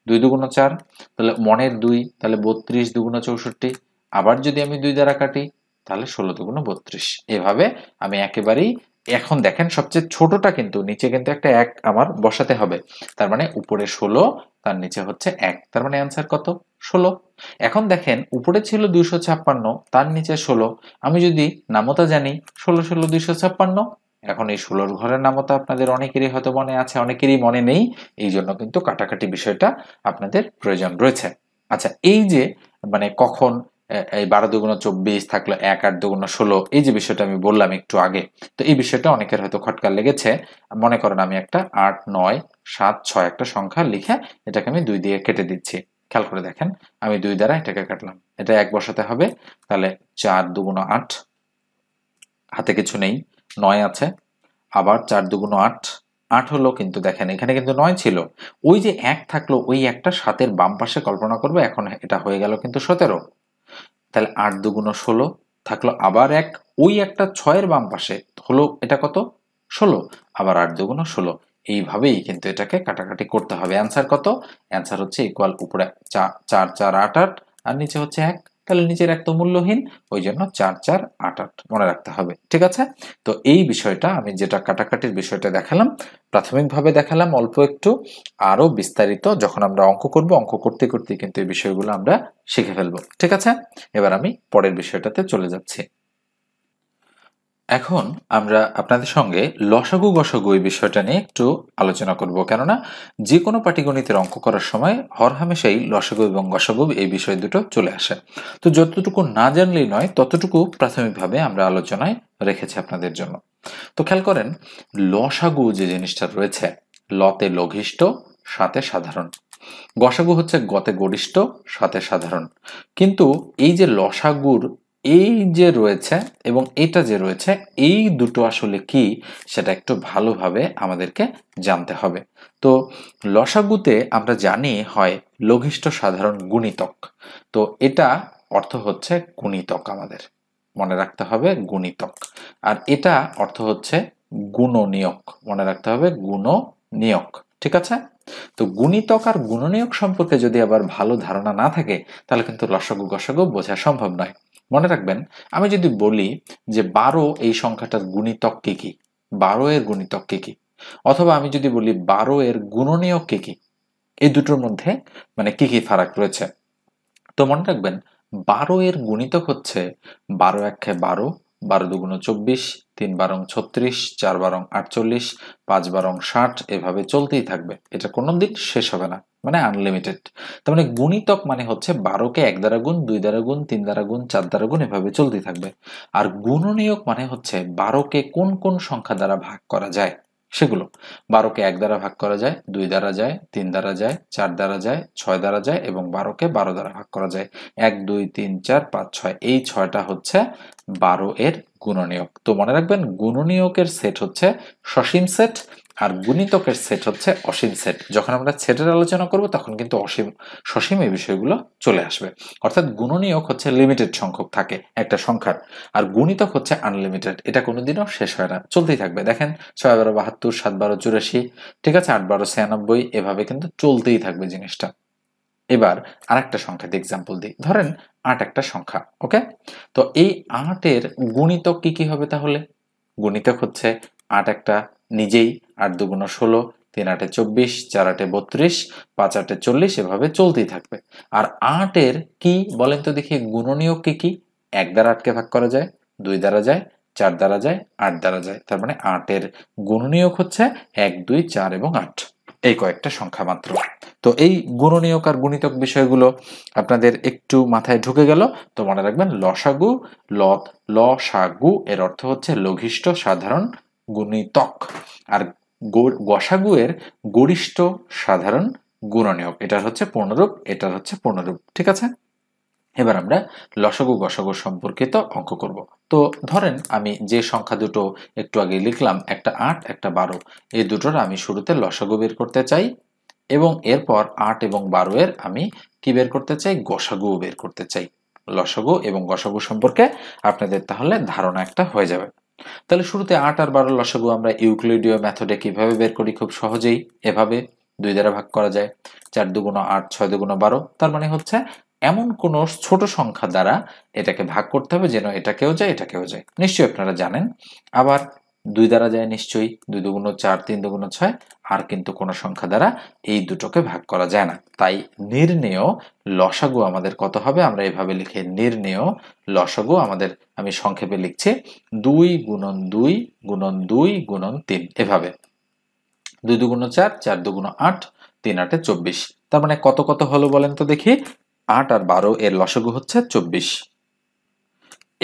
2 দুগুণ 4, তাহলে মনের 2, তাহলে 32 দুগুণ 64। আবার যদি আমি 2 দ্বারা কাটি, তাহলে 16 দুগুণ 32। এভাবে আমি একেবারেই এখন দেখেন সবচেয়ে ছোটটা কিন্তু নিচে কিন্তু একটা 1 আমার বসাতে হবে। তার মানে উপরে 16, তার নিচে হচ্ছে 1, তার মানে অ্যান্সার কত? 16। এখন দেখেন উপরে ছিল 256, তার নিচে 16। আমি যদি নামতা জানি 16 16 256, এখন এই 16 ঘরের নামতা আপনাদের অনেকেরই হয়তো মনে আছে, অনেকেরই মনে নেই। এই জন্য কিন্তু কাটাকাটি বিষয়টা আপনাদের প্রয়োজন রয়েছে। আচ্ছা, এই যে মানে কখন এই 12 দুগুণ 24 থাকলো 1, 8 দুগুণ 16, এই যে বিষয়টা আমি বললাম একটু আগে, তো এই বিষয়টা অনেকের হয়তো খটকা লেগেছে। মনে করেন আমি একটা 8, 9, 7, 6 একটা সংখ্যা লিখে এটাকে আমি 2 দিয়ে কেটে দিচ্ছি। খেয়াল করে দেখেন, আমি 2 দ্বারা এটাকে কাটলাম, এটা 1 বসাতে হবে। তাহলে 4 দুগুণ 8, হাতে কিছু নেই, 9 আছে। আবার 4 দুগুণ 8, 8 হলো, কিন্তু দেখেন এখানে কিন্তু 9 ছিল। ওই যে 1 থাকলো, ওই একটা 7 বাম পাশে কল্পনা করবো, এখন এটা হয়ে গেল কিন্তু 17। তাহলে 8 দুগুণ 16 থাকলো, আবার 1, ওই একটা 6 বাম পাশে হলো, এটা কত? 16। আবার 8 দুগুণ 16। এইভাবেই কিন্তু এটাকে কাটাকাটি করতে হবে। অ্যান্সার কত? অ্যান্সার হচ্ছে ইকুয়াল, উপরে 4 4 4 8 8 আর নিচে হচ্ছে 1। তাহলে নিচের 1 তো মূল্যহীন, ওই জন্য 4 4 8 8 মনে রাখতে হবে। ঠিক আছে? তো এই বিষয়টা আমি যেটা কাটাকাটির বিষয়টা দেখালাম, প্রাথমিকভাবে দেখালাম অল্প একটু, আরো বিস্তারিত যখন আমরা অঙ্ক করব, অঙ্ক করতে করতে কিন্তু এই বিষয়গুলো আমরা শিখে ফেলবো। ঠিক আছে? এবার আমি পরের বিষয়টাতে চলে যাচ্ছি। এখন আমরা আপনাদের সঙ্গে লসাগু গসাগু এই বিষয়টা নিয়ে একটু আলোচনা করব, কেননা যে কোনো পাটিগণিতের অঙ্ক করার সময় হরহামেশাই লসাগু এবং গসাগু এই বিষয় দুটো চলে আসে। তো যতটুকু না জানলেই নয়, ততটুকু প্রাথমিকভাবে আমরা আলোচনায় রেখেছি আপনাদের জন্য। তো খেয়াল করেন, লসাগু যে জিনিসটা রয়েছে, লতে লঘিষ্ঠ, সাথে সাধারণ। গসাগু হচ্ছে গতে গরিষ্ঠ, সাথে সাধারণ। কিন্তু এই যে লসাগুর এই যে রয়েছে এবং এটা যে রয়েছে, এই দুটো আসলে কি সেটা একটু ভালোভাবে আমাদেরকে জানতে হবে। তো লসাগুতে আমরা জানি হয় লঘিষ্ঠ সাধারণ গুণিতক। তো এটা অর্থ হচ্ছে গুণিতক, আমাদের মনে রাখতে হবে গুণিতক। আর এটা অর্থ হচ্ছে গুণনীয়ক, মনে রাখতে হবে গুণনীয়ক। ঠিক আছে? তো গুণিতক আর গুণনীয়ক সম্পর্কে যদি আবার ভালো ধারণা না থাকে, তাহলে কিন্তু লসাগু গসাগু বোঝা সম্ভব নয়। মনে রাখবেন, আমি যদি বলি যে 12 এই সংখ্যাটার গুণিতক কি কি, 12 এর গুণিতক কি কি, অথবা আমি যদি বলি 12 এর গুণনীয়ক কি কি, এই দুটোর মধ্যে মানে কি কি ফারাক রয়েছে, তো মনে রাখবেন 12 এর গুণিতক হচ্ছে 12 একে 12, 12 দুগুণ 24, 3 বারং 36, 4 বারং 48, 5 বারং 60, এভাবে চলতেই থাকবে, এটা কোনোদিন শেষ হবে না, মানে আনলিমিটেড। তার মানে গুণিতক মানে হচ্ছে 12 কে 1 দ্বারা গুণ, 2 দ্বারা গুণ, 3 দ্বারা গুণ, 4 দ্বারা গুণ, এভাবে চলতেই থাকবে। আর গুণনীয়ক মানে হচ্ছে 12 কে কোন কোন সংখ্যা দ্বারা ভাগ করা যায় সেগুলো। 12 কে 1 দ্বারা ভাগ করা যায়, 2 দ্বারা যায়, 3 দ্বারা যায়, 4 দ্বারা যায়, 6 দ্বারা যায়, এবং 12 কে 12 দ্বারা ভাগ করা যায়। 1 2 3 4 5 6, এই 6টা হচ্ছে 12 এর গুণনীয়ক। তো মনে রাখবেন, গুণনীয়কের সেট হচ্ছে সসীম সেট, আর গুণিতকের সেট হচ্ছে অসীম সেট। যখন আমরা সেটের আলোচনা করব, তখন কিন্তু অসীম সসীম এই বিষয়গুলো চলে আসবে। অর্থাৎ গুণনীয়ক হচ্ছে লিমিটেড সংখ্যক থাকে একটা সংখ্যার, আর গুণিতক হচ্ছে আনলিমিটেড, এটা কোনোদিনও শেষ হয় না, চলতেই থাকবে। দেখেন 6 12 72, 7 12 84, ঠিক আছে, 8 12 96, এভাবে কিন্তু চলতেই থাকবে জিনিসটা। এবার আরেকটা সংখ্যা দিয়ে এক্সাম্পল দিই, ধরেন 8 একটা সংখ্যা, ওকে। তো এই 8 এর গুণিতক কি কি হবে তাহলে? গুণিতক হচ্ছে 8 একটা নিজেই, 8 দুগুণ 16, 3 8 24, 4 8 32, 5 8 40, এভাবে চলতেই থাকবে। আর 8 এর কি বলেন তো দেখি, গুণনীয়ক কি কি? 1 দ্বারা 8 কে ভাগ করা যায়, 2 দ্বারা যায়, 4 দ্বারা যায়, 8 দ্বারা যায়। তার মানে 8 এর গুণনীয়ক হচ্ছে 1 2 4 এবং 8, এই কয়েকটা সংখ্যা মাত্র। তো এই গুণনীয়ক আর গুণিতক বিষয়গুলো আপনাদের একটু মাথায় ঢুকে গেল। তো মনে রাখবেন, লসাগু লসাগু এর অর্থ হচ্ছে লঘিষ্ঠ সাধারণ গুণিতক, আর গসাগু এর গরিষ্ঠ সাধারণ গুণনীয়ক। এটার হচ্ছে পূর্ণরূপ, এটার হচ্ছে পূর্ণরূপ। ঠিক আছে? এবার আমরা লসাগু গসাগু সম্পর্কিত অঙ্ক করব। তো ধরেন আমি যে সংখ্যা দুটো একটু আগে লিখলাম, একটা 8 একটা 12, এই দুটোর আমি শুরুতে লসাগু বের করতে চাই, এবং এরপর 8 এবং 12 এর আমি কি বের করতে চাই? গসাগু বের করতে চাই। লসাগু এবং গসাগু সম্পর্কে আপনাদের তাহলে ধারণা একটা হয়ে যাবে। তাহলে শুরুতে 8 আর 12 লসাগু আমরা ইউক্লিডীয় মেথডে কিভাবে বের করি? খুব সহজেই, এভাবে 2 দ্বারা ভাগ করা যায়। 4 দুগুণ 8, 6 দুগুণ 12, তার মানে হচ্ছে এমন কোন ছোট সংখ্যা দ্বারা এটাকে ভাগ করতে হবে যেন এটাকেও যায় এটাকেও যায়, নিশ্চয়ই আপনারা জানেন। আবার 2 দ্বারা যায় নিশ্চয়ই, 2 দুগুণ 4, 3 দুগুণ 6, আর কিন্তু কোনো সংখ্যা দ্বারা এই দুটোকে ভাগ করা যায় না। তাই নির্ণেয় লসাগু আমাদের কত হবে? আমরা এভাবে লিখি, নির্ণেয় লসাগু আমাদের, আমি সংক্ষেপে লিখছি 2 গুণন 2 গুণন 2 গুণন 3, এভাবে 2 দুগুণ 4, 4 দুগুণ 8, 3 8 24। তার মানে কত কত হলো বলেন তো দেখি? 8 আর 12 এর লসাগু হচ্ছে 24।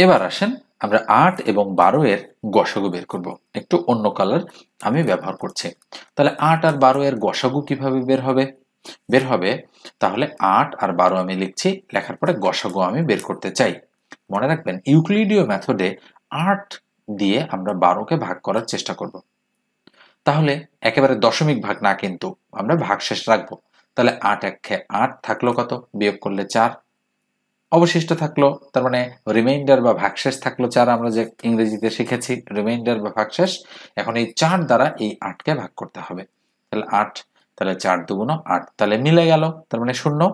এবার আসেন আমরা 8 এবং 12 এর গসাগু বের করব। একটু অন্য কালার আমি ব্যবহার করছি। তাহলে 8 আর 12 এর গসাগু কিভাবে বের হবে? বের হবে, তাহলে 8 আর 12 আমি লিখছি, লেখার পরে গসাগু আমি বের করতে চাই। মনে রাখবেন ইউক্লিডীয় মেথডে 8 দিয়ে আমরা 12কে ভাগ করার চেষ্টা করব। তাহলে একেবারে দশমিক ভাগ না, কিন্তু আমরা ভাগশেষ রাখবো। তাহলে 8 একে 8 থাকলো কত? বিয়োগ করলে 4 অবশিষ্ট থাকলো, তার মানে রিমাইন্ডার বা ভাগশেষ থাকলো 4। আমরা যে ইংরেজিতে শিখেছি রিমাইন্ডার বা ভাগশেষ, এখন এই 4 দ্বারা এই 8কে ভাগ করতে হবে। তাহলে 8, তাহলে 4 দুগুণ 8, তাহলে মিলে গেল, তার মানে 0।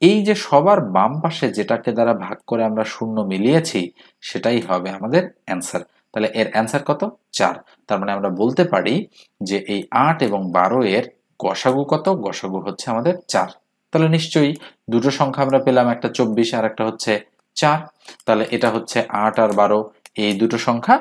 এই যে সবার বাম পাশে যেটাকে দ্বারা ভাগ করে আমরা 0 মিলিয়েছি, সেটাই হবে আমাদের অ্যান্সার। তাহলে এর অ্যান্সার কত? 4। তার মানে আমরা বলতে পারি যে এই 8 এবং 12 এর গসাগু কত? গসাগু হচ্ছে আমাদের 4। তাহলে নিশ্চয়ই দুটো সংখ্যা আমরা পেলাম, একটা 24 আর একটা হচ্ছে 4। তাহলে এটা হচ্ছে 8 আর 12, এই দুটো সংখ্যা,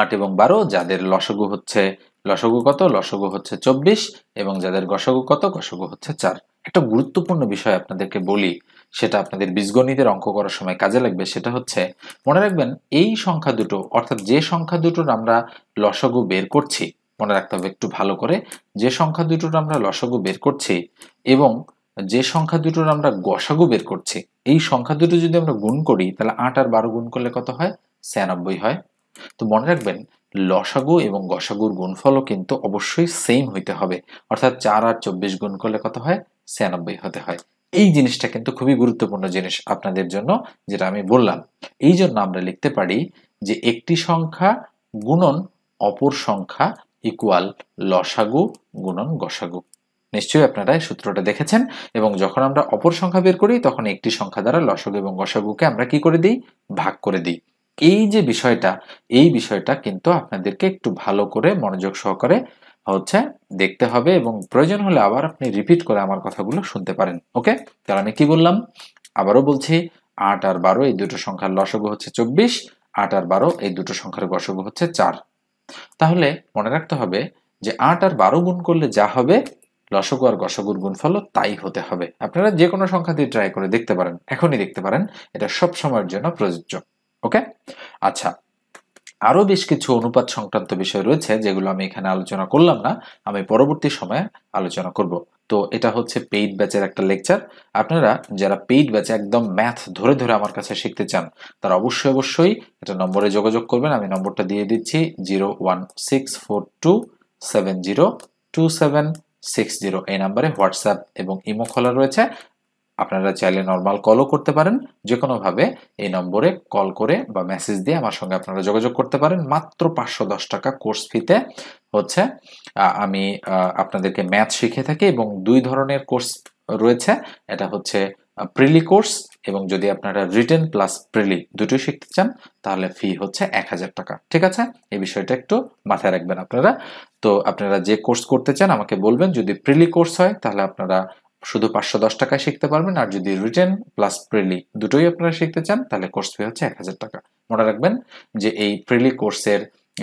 8 এবং 12, যাদের লসাগু হচ্ছে, লসাগু কত? লসাগু হচ্ছে 24, এবং যাদের গসাগু কত? গসাগু হচ্ছে 4। একটা গুরুত্বপূর্ণ বিষয় আপনাদেরকে বলি, সেটা আপনাদের বীজগণিতের অঙ্ক করার সময় কাজে লাগবে। সেটা হচ্ছে, মনে রাখবেন এই সংখ্যা দুটো, অর্থাৎ যে সংখ্যা দুটোর আমরা লসাগু বের করছি, মনে রাখতে হবে একটু ভালো করে, যে সংখ্যা দুটোর আমরা লসাগু বের করছি এবং যে সংখ্যা দুটোর আমরা গসাগু বের করছি, এই সংখ্যা দুটো যদি আমরা গুণ করি, তাহলে 8 আর 12 গুণ করলে কত হয়? 96 হয়। তো মনে রাখবেন লসাগু এবং গসাগুর গুণফলও কিন্তু অবশ্যই সেম হইতে হবে, অর্থাৎ 4 আর 24 গুণ করলে কত হয়? 96 হতে হয়। এই জিনিসটা কিন্তু খুবই গুরুত্বপূর্ণ জিনিস আপনাদের জন্য, যেটা আমি বললাম। এই জন্য আমরা লিখতে পারি যে একটি সংখ্যা গুণন অপর সংখ্যা ইকুয়াল লসাগু গুণন গসাগু। নিশ্চয়ই আপনারা এই সূত্রটা দেখেছেন, এবং যখন আমরা অপর সংখ্যা বের করি তখন একটি সংখ্যা দ্বারা লসাগু এবং গসাগুকে আমরা কি করে দিই? ভাগ করে দিই। এই যে বিষয়টা, এই বিষয়টা কিন্তু আপনাদেরকে একটু ভালো করে মনোযোগ সহকারে দেখতে হবে, এবং প্রয়োজন হলে আবার আপনি রিপিট করে আমার কথাগুলো শুনতে পারেন। ওকে, তাহলে আমি কি বললাম? আবারও বলছি, 8 আর 12 এই দুটো সংখ্যার লসাগু হচ্ছে 24, 8 আর 12 এই দুটো সংখ্যার গসাগু হচ্ছে 4। তাহলে মনে রাখতে হবে যে 8 আর 12 গুণ করলে যা হবে, লসাগু আর গসাগুর গুণফল তাই হতে হবে। আপনারা যে কোনো সংখ্যা দিয়ে ট্রাই করে দেখতে পারেন, এখনই দেখতে পারেন, এটা সব সময়ের জন্য প্রযোজ্য। ওকে, আচ্ছা, আরো বেশ কিছু অনুপাত সংক্রান্ত বিষয় রয়েছে যেগুলো আমি এখানে আলোচনা করলাম না, আমি পরবর্তী সময়ে আলোচনা করব। তো এটা হচ্ছে পেইড ব্যাচের একটা লেকচার। আপনারা যারা পেইড ব্যাচে একদম ম্যাথ ধরে ধরে আমার কাছে শিখতে চান, তারা অবশ্যই অবশ্যই এটা নম্বরে যোগাযোগ করবেন। আমি নম্বরটা দিয়ে দিচ্ছি 01642702760। এই নাম্বারে হোয়াটসঅ্যাপ এবং ইমো খোলা রয়েছে। আপনারা চাইলে নর্মাল কলও করতে পারেন, যে কোনোভাবে এই নম্বরে কল করে বা মেসেজ দিয়ে আমার সঙ্গে আপনারা যোগাযোগ করতে পারেন। মাত্র 510 টাকা কোর্স ফিতে হচ্ছে আমি আপনাদেরকে ম্যাথ শিখে থাকি, এবং 2 ধরনের কোর্স রয়েছে। এটা হচ্ছে প্রিলি কোর্স, এবং যদি আপনারা রিটেন প্লাস প্রিলি দুটোই শিখতে চান, তাহলে ফি হচ্ছে 1000 টাকা। ঠিক আছে, এই বিষয়টা একটু মাথায় রাখবেন আপনারা। তো আপনারা যে কোর্স করতে চান আমাকে বলবেন। যদি প্রিলি কোর্স হয় তাহলে আপনারা শুধু 510 টাকায় শিখতে পারবেন, আর যদি রিটেন প্লাস প্রিলি দুটোই আপনারা শিখতে চান, তাহলে কোর্স ফি হচ্ছে 1000 টাকা। মনে রাখবেন যে এই প্রিলি কোর্সের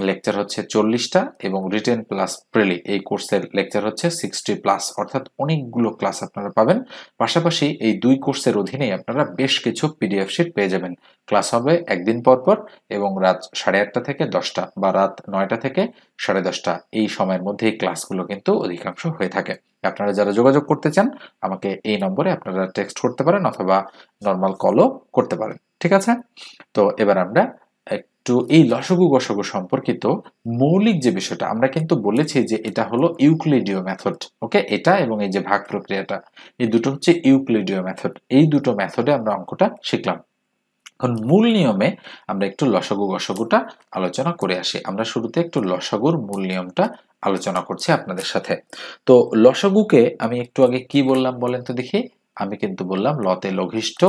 লেকচার হচ্ছে 40টা, এবং রিটেন প্লাস প্রিলি এই কোর্সের লেকচার হচ্ছে 60+, অর্থাৎ অনেকগুলো ক্লাস আপনারা পাবেন। পাশাপাশি এই 2 কোর্সের অধীনেই আপনারা বেশ কিছু পিডিএফ শিট পেয়ে যাবেন। ক্লাস হবে একদিন পর পর, এবং রাত 8:30 থেকে 10টা বা রাত 9টা থেকে 10:30 এই সময়ের মধ্যে এই ক্লাসগুলো কিন্তু অধিকাংশ হয়ে থাকে। আপনারা যারা যোগাযোগ করতে চান আমাকে এই নম্বরে আপনারা টেক্সট করতে পারেন অথবা নর্মাল কলও করতে পারেন। ঠিক আছে, তো এবার আমরা একটু এই লসাগু গসাগু সম্পর্কিত মৌলিক যে বিষয়টা, আমরা কিন্তু বলেছি যে এটা হলো ইউক্লিডীয় মেথড। ওকে, এটা এবং এই যে ভাগ প্রক্রিয়াটা, এই দুটো হচ্ছে ইউক্লিডীয় মেথড। এই দুটো মেথডে আমরা অঙ্কটা শিখলাম। এখন মূল নিয়মে আমরা একটু লসাগু গসাগুটা আলোচনা করে আসি। আমরা শুরুতে একটু লসাগুর মূল নিয়মটা আলোচনা করছি আপনাদের সাথে। তো লসাগুকে আমি একটু আগে কি বললাম বলেন তো দেখি? আমি কিন্তু বললাম লতে লঘিষ্ঠ,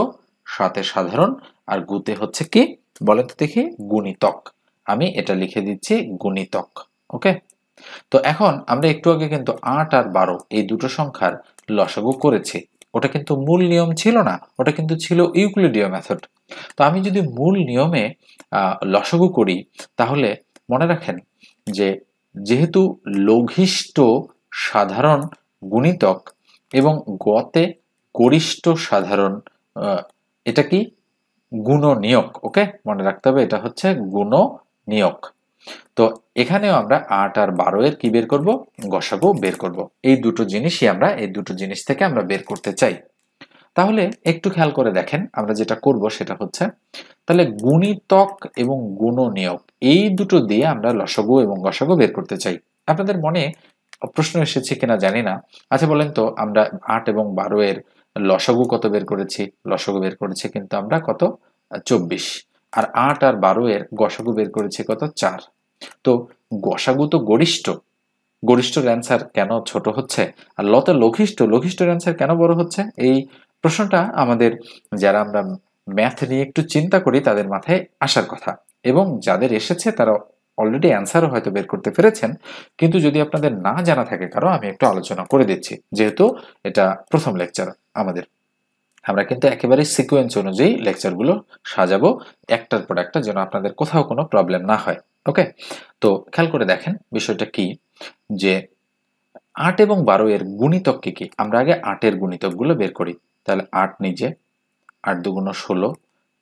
সাতে সাধারণ, আর গুতে হচ্ছে কি বলেন তো দেখি? গুণিতক। আমি এটা লিখে দিচ্ছি গুণিতক। ওকে, তো এখন আমরা একটু আগে কিন্তু 8 আর 12 এই দুটো সংখ্যার লসাগু করেছি। ওটা কিন্তু মূল নিয়ম ছিল না, ওটা কিন্তু ছিল ইউক্লিডীয় মেথড। তো আমি যদি মূল নিয়মে লসাগু করি, তাহলে মনে রাখেন যে যেহেতু লঘিষ্ঠ সাধারণ গুণিতক এবং গতে গরিষ্ঠ সাধারণ, এটা কি গুণনীয়ক। ওকে, মনে রাখতে হবে এটা হচ্ছে গুণনীয়ক। তো এখানেও আমরা 8 আর 12 এর কি বের করব, গসাগু বের করব। এই দুটো জিনিসই আমরা এই দুটো জিনিস থেকে আমরা বের করতে চাই। তাহলে একটু খেয়াল করে দেখেন, আমরা যেটা করব সেটা হচ্ছে, তাহলে গুণিতক এবং গুণনীয়ক এই দুটো দিয়ে আমরা লসাগু এবং গসাগু বের করতে চাই। আপনাদের মনে প্রশ্ন এসেছে কিনা জানি না। আচ্ছা বলেন তো, আমরা 8 এবং 12 এর লসাগু কত বের করেছি? লসাগু বের করেছি কিন্তু আমরা কত, 24। আর 8 আর 12 এর গসাগু বের করেছি কত, 4। তো গসাগু তো গরিষ্ঠ, গরিষ্ঠর অ্যান্সার কেন ছোট হচ্ছে? আর লতে লঘিষ্ঠ, লঘিষ্ঠর অ্যান্সার কেন বড় হচ্ছে? এই প্রশ্নটা আমাদের, যারা আমরা ম্যাথ নিয়ে একটু চিন্তা করি তাদের মাথায় আসার কথা, এবং যাদের এসেছে তারা অলরেডি অ্যান্সারও হয়তো বের করতে পেরেছেন। কিন্তু যদি আপনাদের না জানা থাকে কারো, আমি একটু আলোচনা করে দিচ্ছি, যেহেতু এটা প্রথম লেকচার আমাদের। আমরা কিন্তু একেবারে সিকোয়েন্স অনুযায়ী লেকচারগুলো সাজাবো, একটার পর একটা, যেন আপনাদের কোথাও কোনো প্রবলেম না হয়। ওকে, তো খেয়াল করে দেখেন বিষয়টা কি, যে 8 এবং 12 এর গুণিতক কি কি? আমরা আগে 8 এর গুণিতকগুলো বের করি। তাহলে 8 নিজে, 8 দুগুণ 16,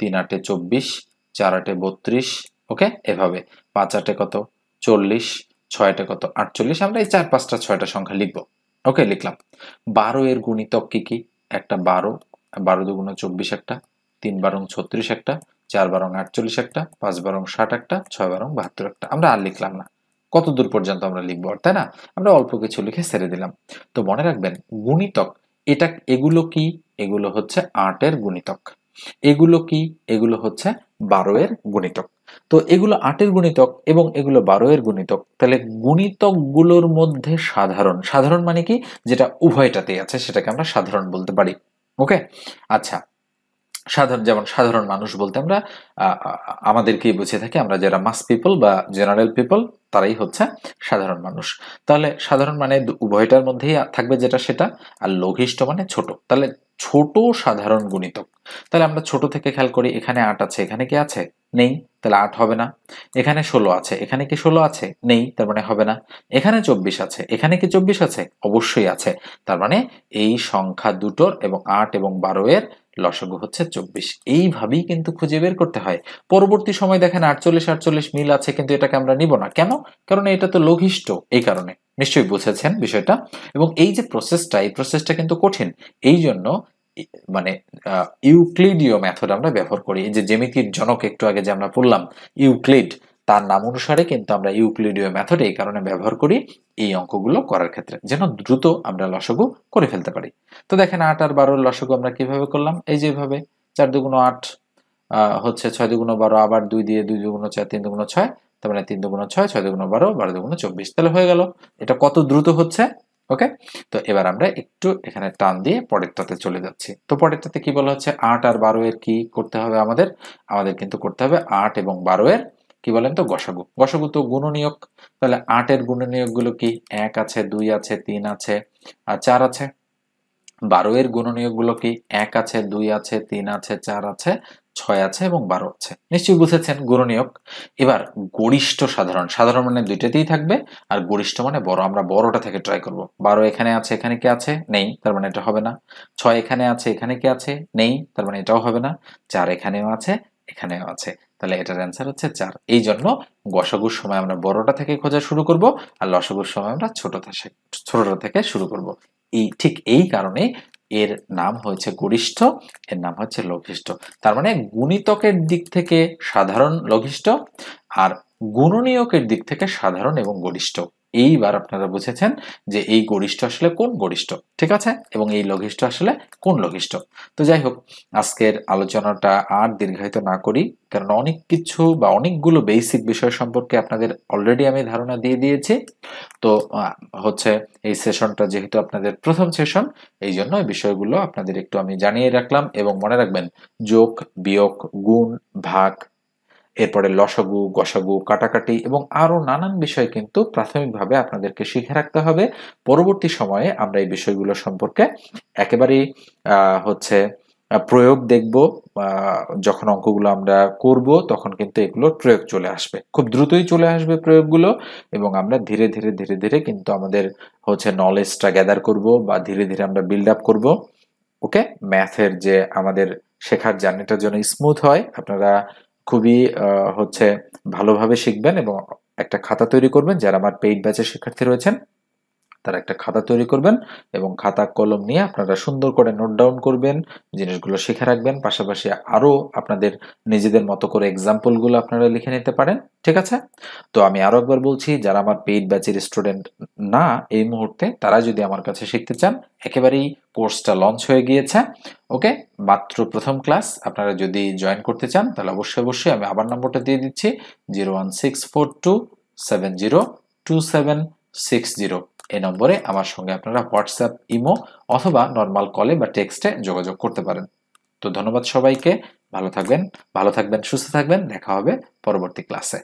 3 8 24, 4 8 32। ওকে, এভাবে 5 8 কত, 40, 6 8 কত, 48। আমরা এই 4 5টা 6টা সংখ্যা লিখবো। ওকে, লিখলাম। 12 এর গুণিতক কি কি? একটা 12, 12 দুগুণ 24 একটা, 3 বারং 36 একটা, 4 বারং 48 একটা, 5 বারং 60 একটা, 6 বারং 72 একটা। আমরা আর লিখলাম না, কত দূর পর্যন্ত আমরা লিখবো, তাই না? আমরা অল্প কিছু লিখে ছেড়ে দিলাম। তো মনে রাখবেন, গুণিতক এটা, এগুলো কি? এগুলো হচ্ছে 8 এর গুণিতক। এগুলো কি? এগুলো হচ্ছে 12 এর গুণিতক। তো এগুলো 8 এর গুণিতক এবং এগুলো 12 এর গুণিতক। তাহলে গুণিতকগুলোর মধ্যে সাধারণ, সাধারণ মানে কি? যেটা উভয়টাতেই আছে সেটাকে আমরা সাধারণ বলতে পারি। ওকে, আচ্ছা, সাধারণ, যেমন সাধারণ মানুষ বলতে আমরা আমাদেরকেই বুঝে থাকি, আমরা যারা মাস পিপল বা জেনারেল পিপল, তারাই হচ্ছে সাধারণ মানুষ। তাহলে সাধারণ মানে উভয়টার মধ্যেই থাকবে যেটা সেটা, আর লঘিষ্ঠ মানে ছোট। তাহলে ছোট সাধারণ গুণিতক। তাহলে আমরা ছোট থেকে খেয়াল করি, এখানে 8 আছে, এখানে কি আছে? নেই, তাহলে 8 হবে না। এখানে 16 আছে, এখানে কি 16 আছে? নেই, তার মানে হবে না। এখানে 24 আছে, এখানে কি 24 আছে? অবশ্যই আছে। তার মানে এই সংখ্যা দুটোর, এবং 8 এবং 12 এর লসাগু হচ্ছে 24। এইভাবেই কিন্তু খুঁজে বের করতে হয়। পরবর্তী সময় দেখেন 48 48 মিল আছে, কিন্তু এটাকে আমরা নিব না। কেন? কারণ এটা তো লঘিষ্ঠ, এই কারণে। নিশ্চয়ই বুঝেছেন বিষয়টা। এবং এই যে প্রসেসটা, এই প্রসেসটা কিন্তু কঠিন। এই জন্য মানে ইউক্লিডীয় মেথড আমরা ব্যবহার করি। এই যে জ্যামিতির জনক একটু আগে যে আমরা পড়লাম, ইউক্লিড, তার নাম অনুসারে কিন্তু আমরা ইউক্লিডীয় মেথড এই কারণে ব্যবহার করি, এই অঙ্কগুলো করার ক্ষেত্রে, যেন দ্রুত আমরা লসাগু করে ফেলতে পারি। তো দেখেন 8 আর 12 লসাগু আমরা কিভাবে করলাম? এই যে এভাবে, 4 দুগুণ 8 হচ্ছে, 6 দুগুণ 12, আবার 2 দিয়ে, 2 দুগুণ 4, 3 দুগুণ 6, তার মানে 3 দুগুণ 6, 6 দুগুণ 12, 12 দুগুণ 24। তাহলে হয়ে গেল। এটা কত দ্রুত হচ্ছে। ওকে, তো এবার আমরা একটু এখানে টান দিয়ে পরেরটাতে চলে যাচ্ছি। তো পরেরটাতে কি বলা হচ্ছে? 8 আর 12 এর কি করতে হবে আমাদের? আমাদের কিন্তু করতে হবে 8 এবং 12 এর কি বলেন তো, গসাগু। গসাগু তো গুণনীয়ক। তাহলে 8 এর গুণনীয়ক গুলো কি? 1 আছে, 2 আছে, 3 আছে, আর 4 আছে। 12 এর গুণনীয়ক গুলো কি? 1 আছে, 2 আছে, 3 আছে, 4 আছে, 6 আছে এবং 12 আছে। নিশ্চয়ই বুঝেছেন গুণনীয়ক। এবার গরিষ্ঠ সাধারণ, সাধারণ মানে দুইটাতেই থাকবে, আর গরিষ্ঠ মানে বড়। আমরা বড়টা থেকে ট্রাই করব। 12 এখানে আছে, এখানে কি আছে? নেই, তার মানে এটা হবে না। 6 এখানে আছে, এখানে কি আছে? নেই, তার মানে এটাও হবে না। 4 এখানেও আছে, এখানেও আছে, তাহলে এটার অ্যান্সার হচ্ছে 4। এই জন্য গসাগুর সময় আমরা বড়টা থেকে খোঁজা শুরু করব, আর লসাগুর সময় আমরা ছোটটা থেকে শুরু করব। ঠিক এই কারণে এর নাম হয়েছে গরিষ্ঠ, এর নাম হচ্ছে লঘিষ্ঠ। তার মানে গুণিতকের দিক থেকে সাধারণ, লঘিষ্ঠ, আর গুণনীয়কের দিক থেকে সাধারণ এবং গরিষ্ঠ। এইবার আপনারা বুঝেছেন যে এই গরিষ্ঠ আসলে কোন গরিষ্ঠ, ঠিক আছে, এবং এই লঘিষ্ঠ আসলে কোন লঘিষ্ঠ। তো যাই হোক, আজকের আলোচনাটা আর দীর্ঘায়িত না করি, কারণ অনেক কিছু বা অনেকগুলো বেসিক বিষয় সম্পর্কে আপনাদের অলরেডি আমি ধারণা দিয়ে দিয়েছি। তো হচ্ছে এই সেশনটা যেহেতু আপনাদের প্রথম সেশন, এই জন্য এই বিষয়গুলো আপনাদের একটু আমি জানিয়ে রাখলাম। এবং মনে রাখবেন, যোগ, বিয়োগ, গুণ, ভাগ, এরপরে লসাগু, গসাগু, কাটাকাটি এবং আরো নানান বিষয় কিন্তু প্রাথমিকভাবে আপনাদেরকে শিখে রাখতে হবে। পরবর্তী সময়ে আমরা এই বিষয়গুলো সম্পর্কে একেবারেই হচ্ছে প্রয়োগ দেখব। যখন অঙ্কগুলো আমরা করব তখন কিন্তু এগুলোর প্রয়োগ চলে আসবে, খুব দ্রুতই চলে আসবে প্রয়োগগুলো, এবং আমরা ধীরে ধীরে ধীরে ধীরে কিন্তু আমাদের হচ্ছে নলেজটা গ্যাদার করব বা ধীরে ধীরে আমরা বিল্ড আপ করব। ওকে, ম্যাথের যে আমাদের শেখার জার্নিটার জন্য স্মুথ হয়, আপনারা খুবই হচ্ছে ভালোভাবে শিখবেন এবং একটা খাতা তৈরি করবেন। যারা আমার পেইড ব্যাচের শিক্ষার্থী রয়েছেন তারা একটা খাতা তৈরি করবেন এবং খাতা কলম নিয়ে আপনারা সুন্দর করে নোট ডাউন করবেন, জিনিসগুলো শিখে রাখবেন। পাশাপাশি আরো আপনাদের নিজেদের মতো করে এক্সাম্পলগুলো আপনারা লিখে নিতে পারেন। ঠিক আছে? তো আমি আরো একবার বলছি, যারা আমার পেইড ব্যাচের স্টুডেন্ট না এই মুহূর্তে, তারা যদি আমার কাছে শিখতে চান, একেবারেই কোর্সটা লঞ্চ হয়ে গিয়েছে। ওকে, মাত্র প্রথম ক্লাস। আপনারা যদি জয়েন করতে চান তাহলে অবশ্যই অবশ্যই আমি আবার নম্বরটা দিয়ে দিচ্ছি, 01642702760। এই নম্বরে আমার সঙ্গে আপনারা হোয়াটসঅ্যাপ, ইমো অথবা নর্মাল কলে বা টেক্সটে যোগাযোগ করতে পারেন। তো ধন্যবাদ সবাইকে, ভালো থাকবেন, সুস্থ থাকবেন। দেখা হবে পরবর্তী ক্লাসে।